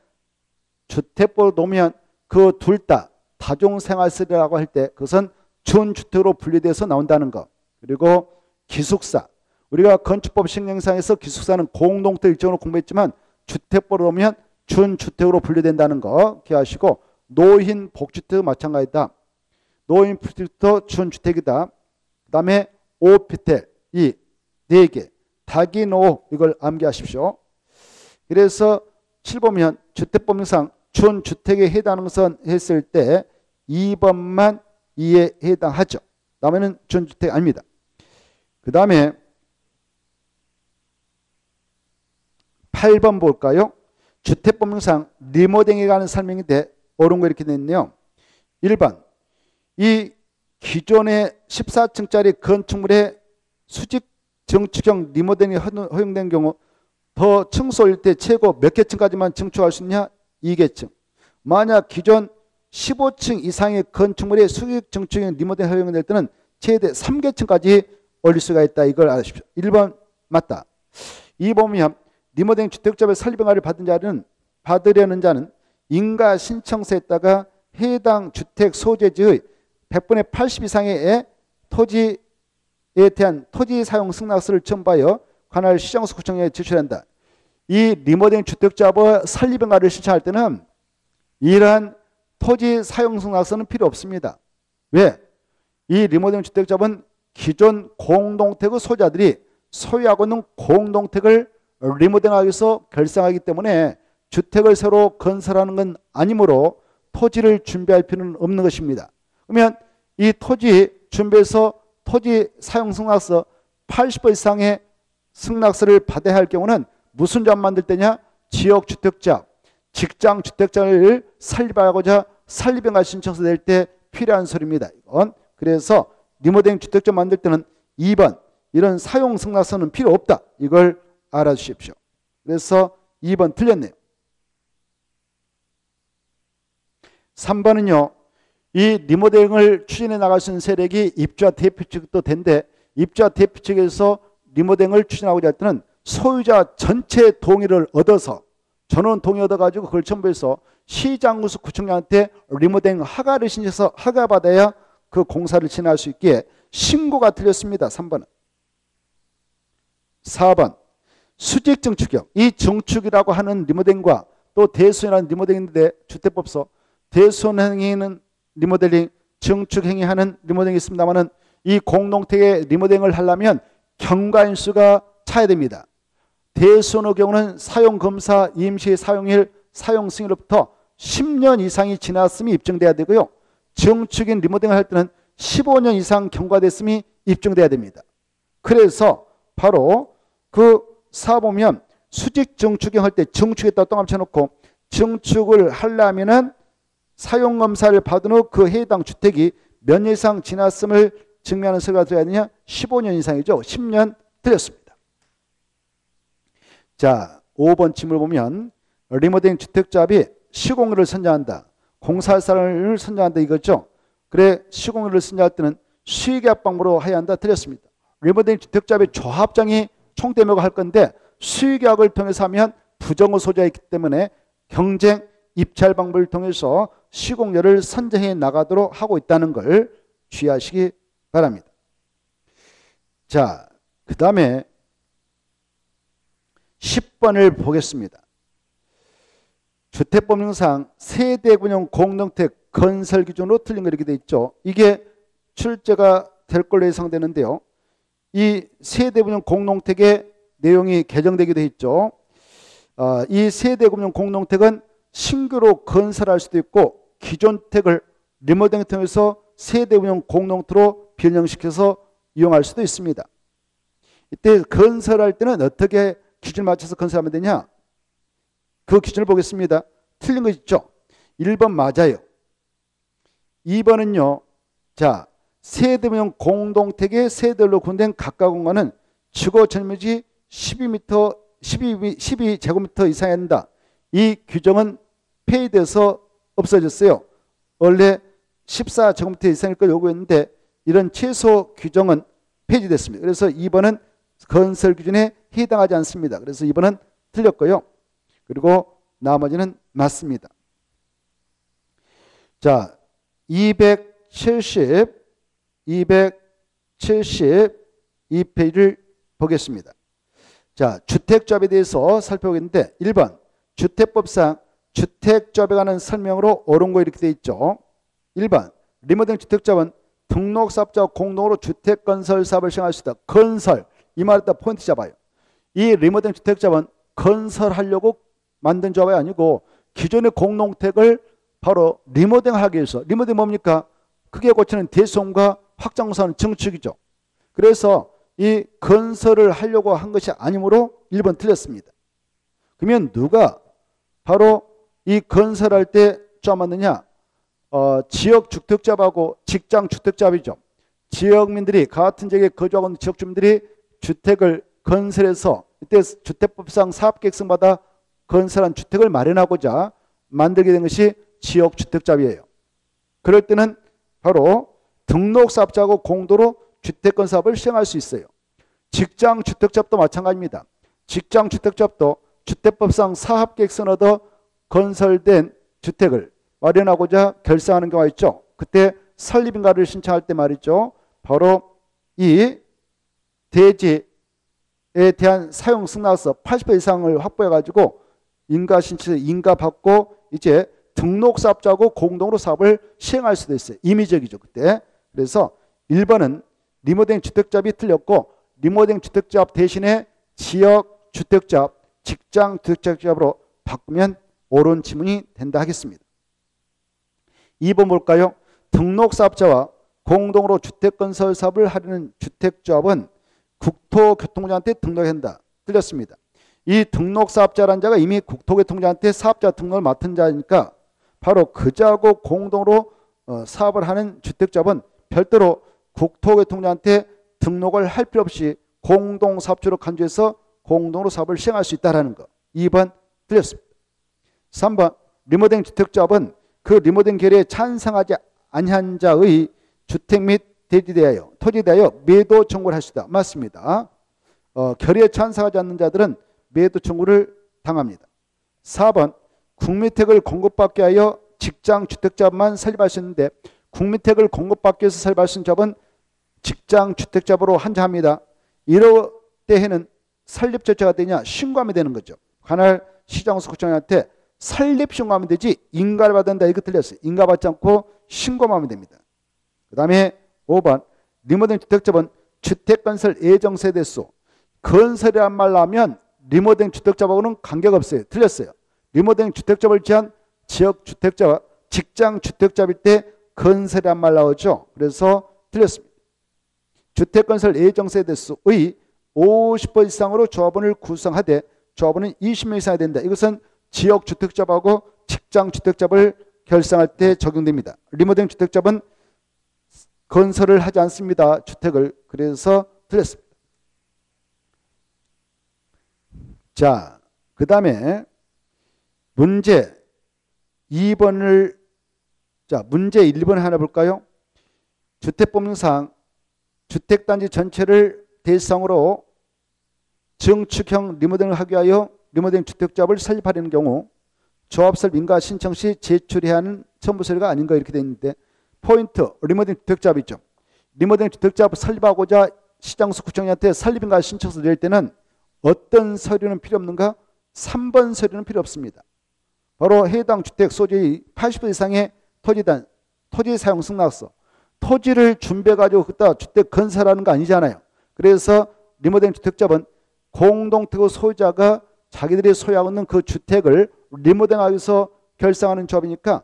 주택법으로 놓으면 그 둘 다 다중생활설이라고 할 때 그것은 준주택으로 분리돼서 나온다는 것. 그리고 기숙사, 우리가 건축법 시행령상에서 기숙사는 공동택 일정으로 공부했지만 주택법으로 오면 준주택으로 분류된다는 거 기억하시고, 노인 복주택도 마찬가지다. 노인 복주택도 준주택이다. 그 다음에 오피텔 이 4개 다기노 이걸 암기하십시오. 그래서 7번면 주택법령상 준주택에 해당하는 것은 했을 때 2번만 이에 해당하죠. 다음에는 준주택 아닙니다. 그 다음에 8번 볼까요? 주택법령상 리모델링에 관한 설명인데 옳은 거 이렇게 됐네요. 1번, 이 기존의 14층짜리 건축물의 수직 정축형 리모델링이 허용된 경우 더 층수 올릴 때 최고 몇 개층까지만 증축할 수 있냐? 2개층. 만약 기존 15층 이상의 건축물의 수직 정축형 리모델링이 허용될 때는 최대 3개층까지 올릴 수가 있다. 이걸 알아주십시오. 1번 맞다. 2번이면 리모델링 주택조합의 설립허가를 받으려는 자는 인가 신청서에다가 해당 주택 소재지의 100분의 80 이상의 토지에 대한 토지 사용 승낙서를 첨부하여 관할 시정서 구청에 제출한다. 이 리모델링 주택조합의 설립허가를 신청할 때는 이러한 토지 사용 승낙서는 필요 없습니다. 왜? 이 리모델링 주택조합은 기존 공동택의 소유자들이 소유하고 있는 공동택을 리모델링하기 위해서 결성하기 때문에 주택을 새로 건설하는 건 아니므로 토지를 준비할 필요는 없는 것입니다. 그러면 이 토지 준비해서 토지 사용 승낙서 80번 이상의 승낙서를 받아야 할 경우는 무슨 조합 만들 때냐? 지역주택조합, 직장주택자를 설립하고자 설립허가 신청서 낼 때 필요한 소리입니다. 이건 그래서 리모델링 주택조합 만들 때는 2번 이런 사용 승낙서는 필요 없다. 이걸 알아주십시오. 그래서 2번 틀렸네요. 3번은요. 이 리모델링을 추진해 나갈 수 있는 세력이 입주자 대표 측도 된데, 입주자 대표 측에서 리모델링을 추진하고자 할 때는 소유자 전체 동의를 얻어서 전원 동의 얻어가지고 그걸 첨부해서 시장구수 구청장한테 리모델링 허가를 신청해서 허가받아야 그 공사를 진행할 수 있기에 신고가 틀렸습니다. 3번은. 4번 수직 정축형, 이 정축이라고 하는 리모델링과 또 대수형이라는 리모델링인데 주택법서 대수형에는 리모델링 증축 행위하는 리모델링이 있습니다만은 이 공동택의 리모델링을 하려면 경과인 수가 차야 됩니다. 대수원의 경우는 사용검사, 임시 사용일, 사용 승인으로부터 10년 이상이 지났음이 입증돼야 되고요. 증축인 리모델링을 할 때는 15년 이상 경과됐음이 입증돼야 됩니다. 그래서 바로 그 사보면 수직 증축형 할 때 증축에다 또 합쳐놓고 증축을 하려면은 사용검사를 받은 후 그 해당 주택이 몇 년 이상 지났음을 증명하는 서류가 들어야 되냐? 15년 이상이죠. 10년 틀렸습니다. 자, 5번 질문을 보면 리모델링 주택조합이 시공료를 선정한다. 공사할 사람을 선정한다 이거죠. 그래 시공료를 선정할 때는 수의계약 방법으로 해야 한다. 틀렸습니다. 리모델링 주택조합의 조합장이 총대매고 할 건데 수의계약을 통해서 하면 부정의 소지가 있기 때문에 경쟁 입찰 방법을 통해서 시공료를 선정해 나가도록 하고 있다는 걸 주의하시기 바랍니다. 자, 그 다음에 10번을 보겠습니다. 주택법령상 세대군용 공동택 건설 기준으로 틀린 거 이렇게 돼 있죠. 이게 출제가 될 걸로 예상되는데요. 이 세대군용 공동택의 내용이 개정되게 돼 있죠. 이 세대군용 공동택은 신규로 건설할 수도 있고 기존 택을 리모델링을 통해서 세대군용 공동택으로 변형시켜서 이용할 수도 있습니다. 이때 건설할 때는 어떻게 기준을 맞춰서 건설하면 되냐? 그 기준을 보겠습니다. 틀린 거 있죠? 1번 맞아요. 2번은요. 자, 세대군용 공동택의 세대로 구분된 각각 공간은 주거 전유지 12제곱미터 이상해야 한다. 이 규정은 폐지돼서 없어졌어요. 원래 14제곱미터 이상일 걸 요구했는데 이런 최소 규정은 폐지됐습니다. 그래서 2번은 건설 기준에 해당하지 않습니다. 그래서 2번은 틀렸고요. 그리고 나머지는 맞습니다. 자, 272페이지를 보겠습니다. 자, 주택조합에 대해서 살펴보겠는데 1번 주택법상 주택조합에 관한 설명으로 옳은 거 이렇게 되어 있죠. 1번 리모델링 주택조합은 등록사업자와 공동으로 주택건설 사업을 시행할 수 있다. 건설 이 말을 딱 포인트 잡아요. 이 리모델링 주택조합은 건설하려고 만든 조합이 아니고 기존의 공동택을 바로 리모델링하기 위해서 리모델링 뭡니까? 크게 고치는 대수원과 확장공사는 증축이죠. 그래서 이 건설을 하려고 한 것이 아니므로 1번 틀렸습니다. 그러면 누가 바로 이 건설할 때 쪼아맞느냐? 지역주택자하고 직장주택자이죠. 지역민들이 같은 지역에 거주하고 있는 지역주민들이 주택을 건설해서 이때 주택법상 사업계획서 받아 건설한 주택을 마련하고자 만들게 된 것이 지역주택자이에요. 그럴 때는 바로 등록사업자하고 공도로 주택건사업을 시행할 수 있어요. 직장주택자도 마찬가지입니다. 직장주택자도 주택법상 사업계획서 얻어 건설된 주택을 마련하고자 결성하는 경우가 있죠. 그때 설립인가를 신청할 때 말이죠. 바로 이 대지에 대한 사용 승낙서 80% 이상을 확보해가지고 인가 신청, 인가 받고 이제 등록사업자하고 공동으로 사업을 시행할 수도 있어요. 임의적이죠. 그때. 그래서 1번은 리모델링 주택조합이 틀렸고 리모델링 주택조합 대신에 지역주택조합, 직장주택조합으로 바꾸면 옳은 지문이 된다 하겠습니다. 2번 볼까요? 등록사업자와 공동으로 주택건설 사업을 하려는 주택조합은 국토교통부한테 등록한다. 틀렸습니다. 이 등록사업자라는 자가 이미 국토교통부한테 사업자 등록을 맡은 자니까 바로 그자하고 공동으로 사업을 하는 주택조합은 별도로 국토교통부한테 등록을 할 필요 없이 공동사업주로 간주해서 공동으로 사업을 시행할 수 있다는 거. 2번 틀렸습니다. 3번 리모델링 주택조합은 그 리모델링 결의에 찬성하지 아니한 자의 주택 및 토지에 대하여 매도 청구를 할 수 있다. 맞습니다. 결의에 찬성하지 않는 자들은 매도 청구를 당합니다. 4번 국민택을 공급받기 위하여 직장주택자만 설립할 수 있는데 국민택을 공급받기 위해서 설립할 수 있는 자업은 직장주택자업으로 한정합니다. 이럴 때에는 설립 절차가 되냐? 신고하면 되는 거죠. 관할 시장소구청한테 설립 신고하면 되지 인가를 받는다 이거 틀렸어요. 인가 받지 않고 신고만 하면 됩니다. 그 다음에 5번 리모델링 주택자본 주택건설 예정세대수. 건설이란 말 나오면 리모델링 주택자하고는 관계가 없어요. 틀렸어요. 리모델링 주택자를 제한 지역주택자와 직장주택자일 때 건설이란 말 나오죠. 그래서 틀렸습니다. 주택건설 예정세대수의 50% 이상으로 조합원을 구성하되 조합원은 20명 이상이 된다. 이것은 지역주택자하고 직장주택자를 결성할 때 적용됩니다. 리모델링 주택자는 건설을 하지 않습니다. 주택을. 그래서 틀렸습니다. 자, 그 다음에 문제 2번을 문제 1번을 하나 볼까요? 주택법령상 주택단지 전체를 대상으로 증축형 리모델링을 하기 위하여 리모델링 주택조합을 설립하려는 경우 조합 설립 인가 신청 시 제출해야 하는 첨부 서류가 아닌가 이렇게 되어 있는데 포인트 리모델링 주택조합이죠. 리모델링 주택조합을 설립하고자 시장수 구청장한테 설립 인가 신청서 낼 때는 어떤 서류는 필요 없는가? 3번 서류는 필요 없습니다. 바로 해당 주택 소재의 80% 이상의 토지단, 토지 사용 승낙서, 토지를 준비해가지고 그따 주택 건설하는 거 아니잖아요. 그래서 리모델링 주택자본 공동택의 소유자가 자기들이 소유하고 있는 그 주택을 리모델링하기 위해서 결성하는 조합이니까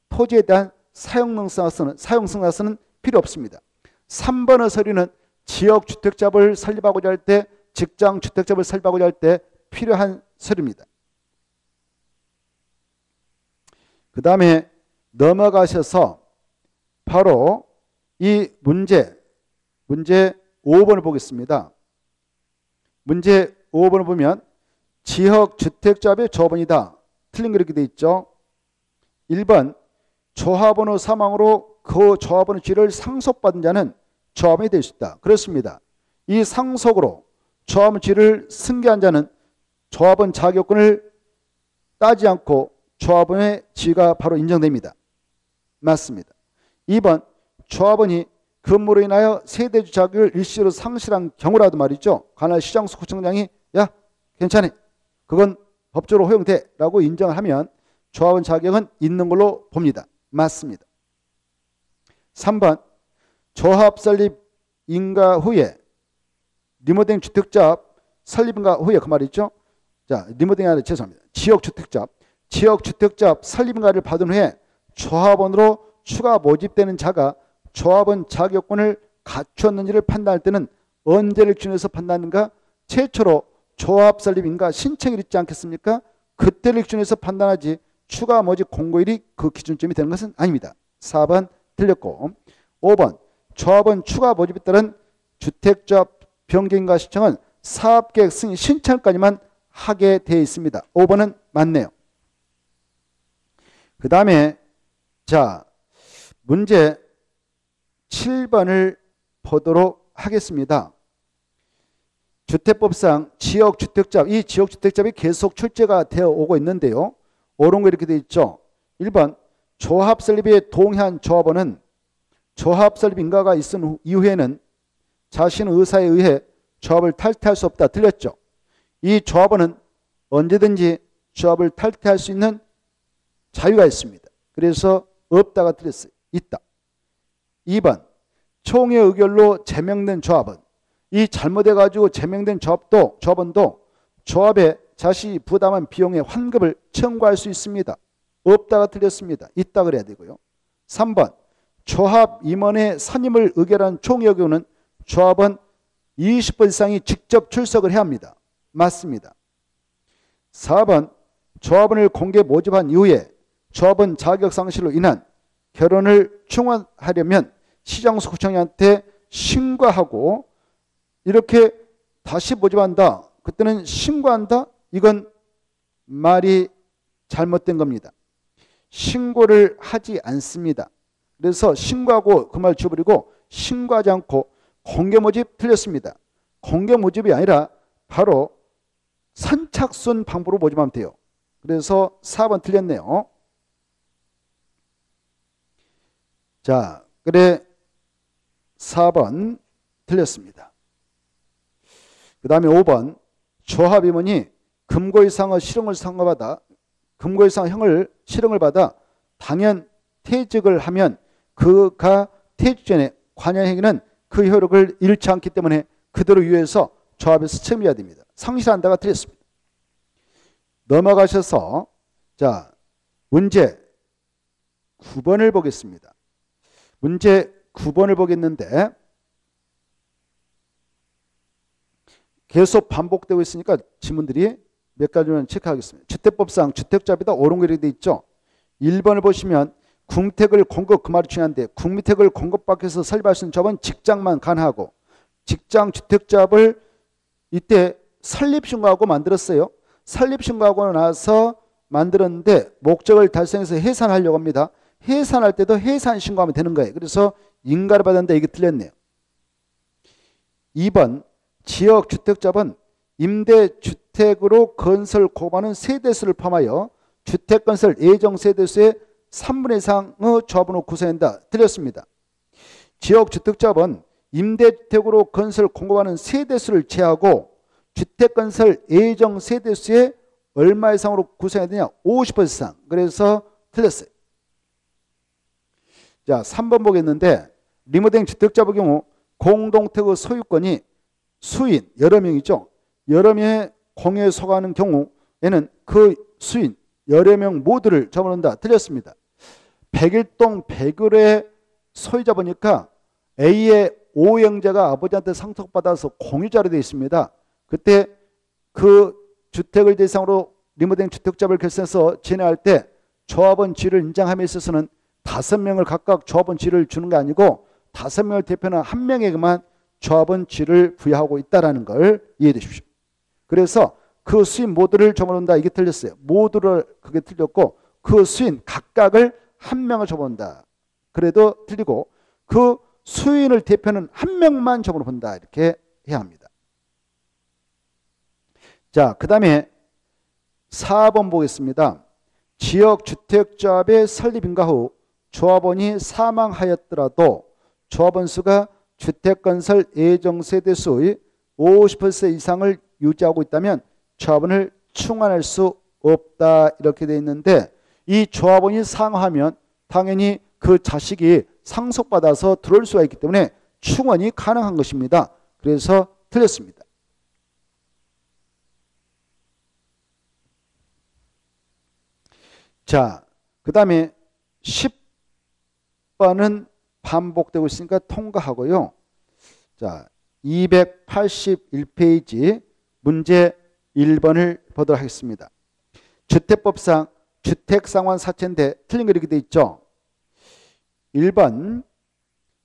토지에 대한 사용 승낙서는 필요 없습니다. 3번의 서류는 지역주택자본을 설립하고자 할 때, 직장주택자본을 설립하고자 할 때 필요한 서류입니다. 그 다음에 넘어가셔서 바로 이 문제 5번을 보겠습니다. 문제 5번을 보면 지역주택조합의 조합원이다. 틀린 거 이렇게 돼 있죠. 1번 조합원의 사망으로 그 조합원의 지위를 상속받은 자는 조합원이 될 수 있다. 그렇습니다. 이 상속으로 조합원 지위를 승계한 자는 조합원 자격권을 따지 않고 조합원의 지위가 바로 인정됩니다. 맞습니다. 2번 조합원이 근무로 인하여 세대주 자격을 일시로 상실한 경우라도 말이죠. 관할 시장수 구청장이 야 괜찮아. 그건 법적으로 허용돼 라고 인정을 하면 조합원 자격은 있는 걸로 봅니다. 맞습니다. 3번 조합 설립 인가 후에 리모델링 주택조합 설립 인가 후에 그 말이죠. 자, 리모델링이 아니라 죄송합니다. 지역주택조합 설립 인가를 받은 후에 조합원으로 추가 모집되는 자가 조합원 자격권을 갖추었는지를 판단할 때는 언제를 기준해서 판단하는가? 최초로 조합 설립 인가 신청일 있지 않겠습니까? 그때를 기준해서 판단하지 추가 모집 공고일이 그 기준점이 되는 것은 아닙니다. 4번 틀렸고 5번 조합원 추가 모집에 따른 주택조합 변경인가 신청은 사업계획 승인 신청까지만 하게 되어 있습니다. 5번은 맞네요. 그 다음에 자 문제 7번을 보도록 하겠습니다. 주택법상 지역주택조합, 이 지역주택조합이 계속 출제가 되어 오고 있는데요. 옳은 거 이렇게 되어 있죠. 1번 조합 설립에 동의한 조합원은 조합 설립 인가가 있은 이후에는 자신의 의사에 의해 조합을 탈퇴할 수 없다. 틀렸죠. 이 조합원은 언제든지 조합을 탈퇴할 수 있는 자유가 있습니다. 그래서 없다가 틀렸어요. 있다. 2번 총회 의결로 제명된 조합원, 이 잘못해가지고 제명된 조합원도 조합에 자신이 부담한 비용의 환급을 청구할 수 있습니다. 없다가 틀렸습니다. 있다 그래야 되고요. 3번 조합 임원의 선임을 의결한 총회 의결은 조합원 20% 이상이 직접 출석을 해야 합니다. 맞습니다. 4번 조합원을 공개 모집한 이후에 조합원 자격 상실로 인한 결혼을 충원하려면 시장수 구청장한테 신고하고 이렇게 다시 모집한다. 그때는 신고한다. 이건 말이 잘못된 겁니다. 신고를 하지 않습니다. 그래서 신고하고 그 말 지워버리고 신고하지 않고 공개 모집 틀렸습니다. 공개 모집이 아니라 바로 선착순 방법으로 모집하면 돼요. 그래서 4번 틀렸네요. 자, 그래 4번 틀렸습니다. 그 다음에 5번 조합 임원이 금고 이상의 실형을 선고받아 금고 이상 형을 실형을 받아 당연 퇴직을 하면 그가 퇴직 전에 관여 행위는 그 효력을 잃지 않기 때문에 그대로 유효해서 조합에서 책임져야 됩니다. 상실한다가 틀렸습니다. 넘어가셔서 자 문제 9번을 보겠습니다. 문제 9번을 보겠는데 계속 반복되고 있으니까 지문들이 몇 가지만 체크하겠습니다. 주택법상 주택자비다 오른글이 되어 있죠. 1번을 보시면 궁택을 공급, 그 말이 중요한데 국민택을 공급받기 위해서 설립할 수 있는 조합은 직장만 가능하고 직장 주택조합을 이때 설립신고하고 만들었어요. 설립신고하고 나서 만들었는데 목적을 달성해서 해산하려고 합니다. 해산할 때도 해산신고하면 되는 거예요. 그래서 인가를 받았는데 이게 틀렸네요. 2번 지역주택조합은 임대주택으로 건설 공급하는 세대수를 포함하여 주택건설 예정세대수의 3분의 이상의 조합으로 구성한다. 틀렸습니다. 지역주택조합은 임대주택으로 건설 공급하는 세대수를 제하고 주택건설 예정세대수의 얼마 이상으로 구성해야 되냐? 50% 이상. 그래서 틀렸어요. 자, 3번 보겠는데 리모델링 주택자의 경우 공동택의 소유권이 수인 여러 명이죠. 여러 명의 공유에 속하는 경우에는 그 수인 여러 명 모두를 적어놓는다. 틀렸습니다. 101동 101의 소유자 보니까 A의 오형제가 아버지한테 상속받아서 공유자로 되어 있습니다. 그때 그 주택을 대상으로 리모델링 주택자를 결성해서 진행할 때 조합원 지위를 인정함에 있어서는 5명을 각각 조합원 지위를 주는 게 아니고 5명을 대표하는 한 명에게만 조합원 지위를 부여하고 있다는 걸 이해해 주십시오. 그래서 그 수인 모두를 적어놓는다. 이게 틀렸어요. 모두를 그게 틀렸고 그 수인 각각을 한 명을 적어놓는다. 그래도 틀리고 그 수인을 대표하는 한 명만 적어놓는다. 이렇게 해야 합니다. 자, 그 다음에 4번 보겠습니다. 지역주택조합의 설립 인가 후 조합원이 사망하였더라도 조합원 수가 주택건설 예정세대수의 50% 이상을 유지하고 있다면 조합원을 충원할 수 없다. 이렇게 되어 있는데 이 조합원이 상하면 당연히 그 자식이 상속받아서 들어올 수가 있기 때문에 충원이 가능한 것입니다. 그래서 틀렸습니다. 자, 그 다음에 10번은 반복되고 있으니까 통과하고요. 자, 281페이지 문제 1번을 보도록 하겠습니다. 주택법상 주택상환사채인데 틀린 거 이렇게 돼 있죠. 1번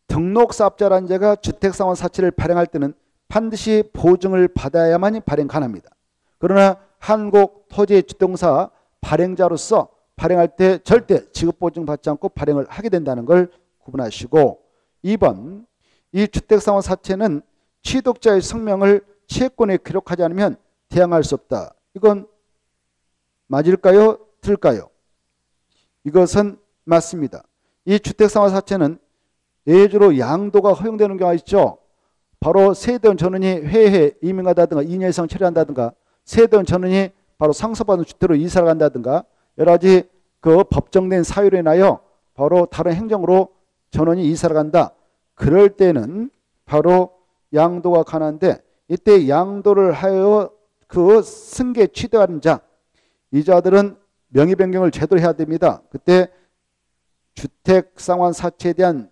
등록사업자라는 자가 주택상환사채를 발행할 때는 반드시 보증을 받아야만 발행 가능합니다. 그러나 한국토지주택공사 발행자로서 발행할 때 절대 지급보증 받지 않고 발행을 하게 된다는 걸 구분하시고 2번 이 주택상환사채는 취득자의 성명을 채권에 기록하지 않으면 대항할 수 없다. 이건 맞을까요? 틀릴까요? 이것은 맞습니다. 이 주택상환사채는 예주로 양도가 허용되는 경우가 있죠. 바로 세대원 전원이 회해 이민가다든가 2년 이상 처리한다든가 세대원 전원이 바로 상속받은 주택으로 이사를 간다든가 여러 가지 그 법정된 사유로 인하여 바로 다른 행정으로 전원이 이사를 간다. 그럴 때는 바로 양도가 가능한데 이때 양도를 하여 그 승계 취득하는 자 이 자들은 명의 변경을 제대로 해야 됩니다. 그때 주택상환사채에 대한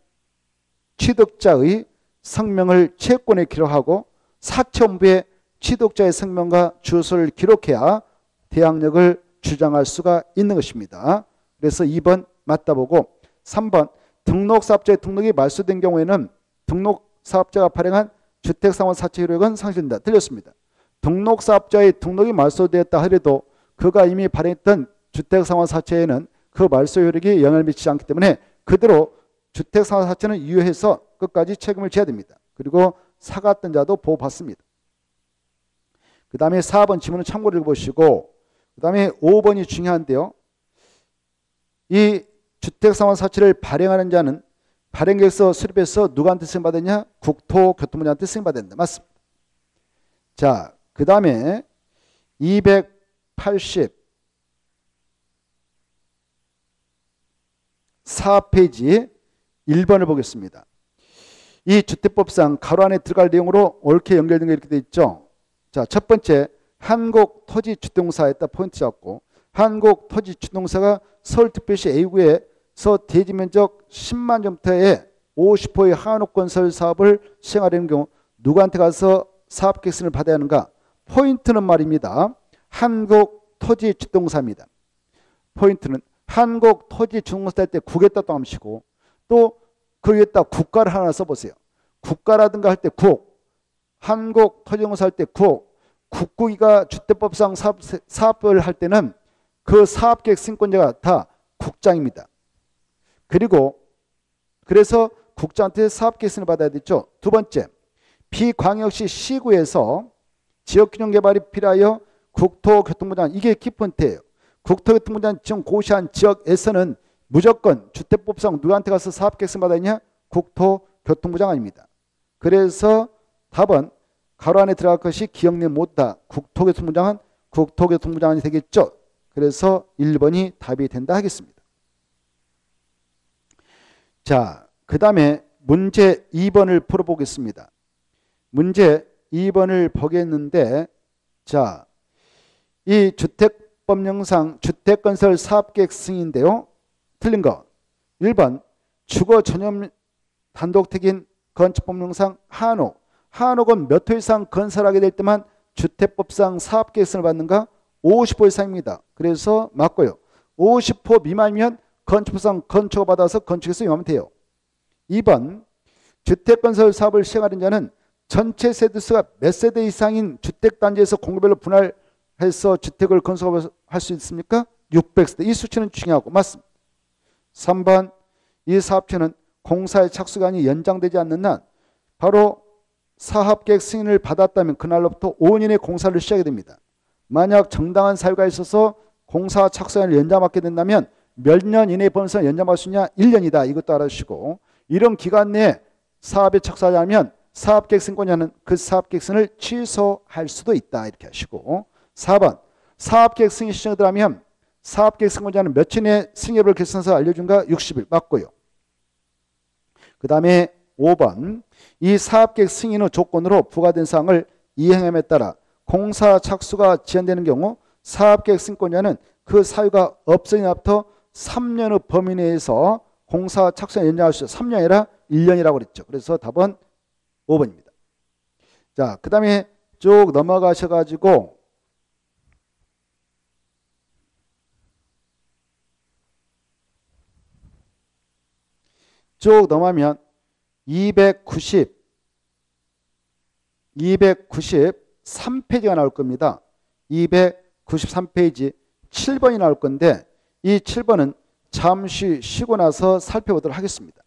취득자의 성명을 채권에 기록하고 사채원부에 취득자의 성명과 주소를 기록해야 대항력을 주장할 수가 있는 것입니다. 그래서 2번 맞다 보고 3번 등록사업자의 등록이 말소된 경우에는 등록사업자가 발행한 주택상환사채 효력은 상실된다. 틀렸습니다. 등록사업자의 등록이 말소되었다 하더라도 그가 이미 발행했던 주택상환사채에는 그 말소 효력이 영향을 미치지 않기 때문에 그대로 주택상환사채는 유효해서 끝까지 책임을 져야 됩니다. 그리고 사갔던 자도 보호받습니다. 그 다음에 4번 지문을 참고를 해보시고 그 다음에 5번이 중요한데요. 이 주택상환사채를 발행하는 자는 발행계획서 수립해서 누구한테 승인받았냐? 국토교통부한테 승인받았다. 맞습니다. 자, 그 다음에 284페이지 1번을 보겠습니다. 이 주택법상 가로 안에 들어갈 내용으로 옳게 연결된 게 이렇게 돼 있죠. 자, 첫 번째 한국토지주택공사에다 포인트 잡고 한국토지주택공사가 서울특별시 A구에서 대지면적 10만 제곱미터의 50호의 한옥건설 사업을 시행하려는 경우 누구한테 가서 사업계획서를 받아야 하는가? 포인트는 말입니다. 한국토지주택공사입니다. 포인트는 한국토지주택공사 할 때 국에다 또 암시고 또 그 위에다 국가를 하나 써보세요. 국가라든가 할 때 국, 한국토지공사 할 때 국, 국국이가 주택법상 사업을 할 때는 그 사업계획 승인권자가 다 국장입니다. 그리고 그래서 국장한테 사업계획서를 받아야 되죠. 두 번째, 비광역시 시구에서 지역균형개발이 필요하여 국토교통부장, 이게 키포인트예요. 국토교통부장 지정 고시한 지역에서는 무조건 주택법상 누구한테 가서 사업계획서 받았냐? 국토교통부장 아닙니다. 그래서 답은 가로 안에 들어갈 것이 기억내 못다. 국토교통부장은 국토교통부장이 되겠죠. 그래서 1번이 답이 된다 하겠습니다. 자, 그 다음에 문제 2번을 풀어보겠습니다. 문제 2번을 보겠는데, 자, 이 주택법령상 주택건설 사업계획 승인인데요. 틀린 거 1번 주거 전용 단독택인 건축법령상 한옥은 몇 호 이상 건설하게 될 때만 주택법상 사업계획서를 받는가? 50호 이상입니다. 그래서 맞고요. 50호 미만이면 건축법상 건축을 받아서 건축에서 이용하면 돼요. 2번 주택건설 사업을 시행하는 자는 전체 세대수가 몇 세대 이상인 주택단지에서 공급별로 분할해서 주택을 건설할 수 있습니까? 600세대. 이 수치는 중요하고 맞습니다. 3번 이 사업체는 공사의 착수기간이 연장되지 않는 날 바로 사업계획 승인을 받았다면 그날로부터 5년의 공사를 시작하게 됩니다. 만약 정당한 사유가 있어서 공사 착수기간을 연장받게 된다면 몇 년 이내에 범위에서 연장받을 수 있냐? 1년이다. 이것도 알아주시고 이런 기간 내에 사업에 착수하지 않으면 사업계획 승인권자는 그 사업계획 승인을 취소할 수도 있다. 이렇게 하시고 4번 사업계획 승인 신청이 들어가면 사업계획 승인권자는 며칠 내에 승인을 결정해서 알려준가? 60일 맞고요. 그 다음에 5번 이 사업계획 승인 후 조건으로 부과된 사항을 이행함에 따라 공사 착수가 지연되는 경우 사업계획 승인권자는 그 사유가 없어진 날부터 3년 후 범위 내에서 공사 착수를 연장할 수 있어요. 3년이 아니라 1년이라고 그랬죠. 그래서 답은 5번입니다. 자, 그 다음에 쭉 넘어가셔가지고 쭉 넘어가면 293페이지가 나올 겁니다. 293페이지 7번이 나올 건데 이 7번은 잠시 쉬고 나서 살펴보도록 하겠습니다.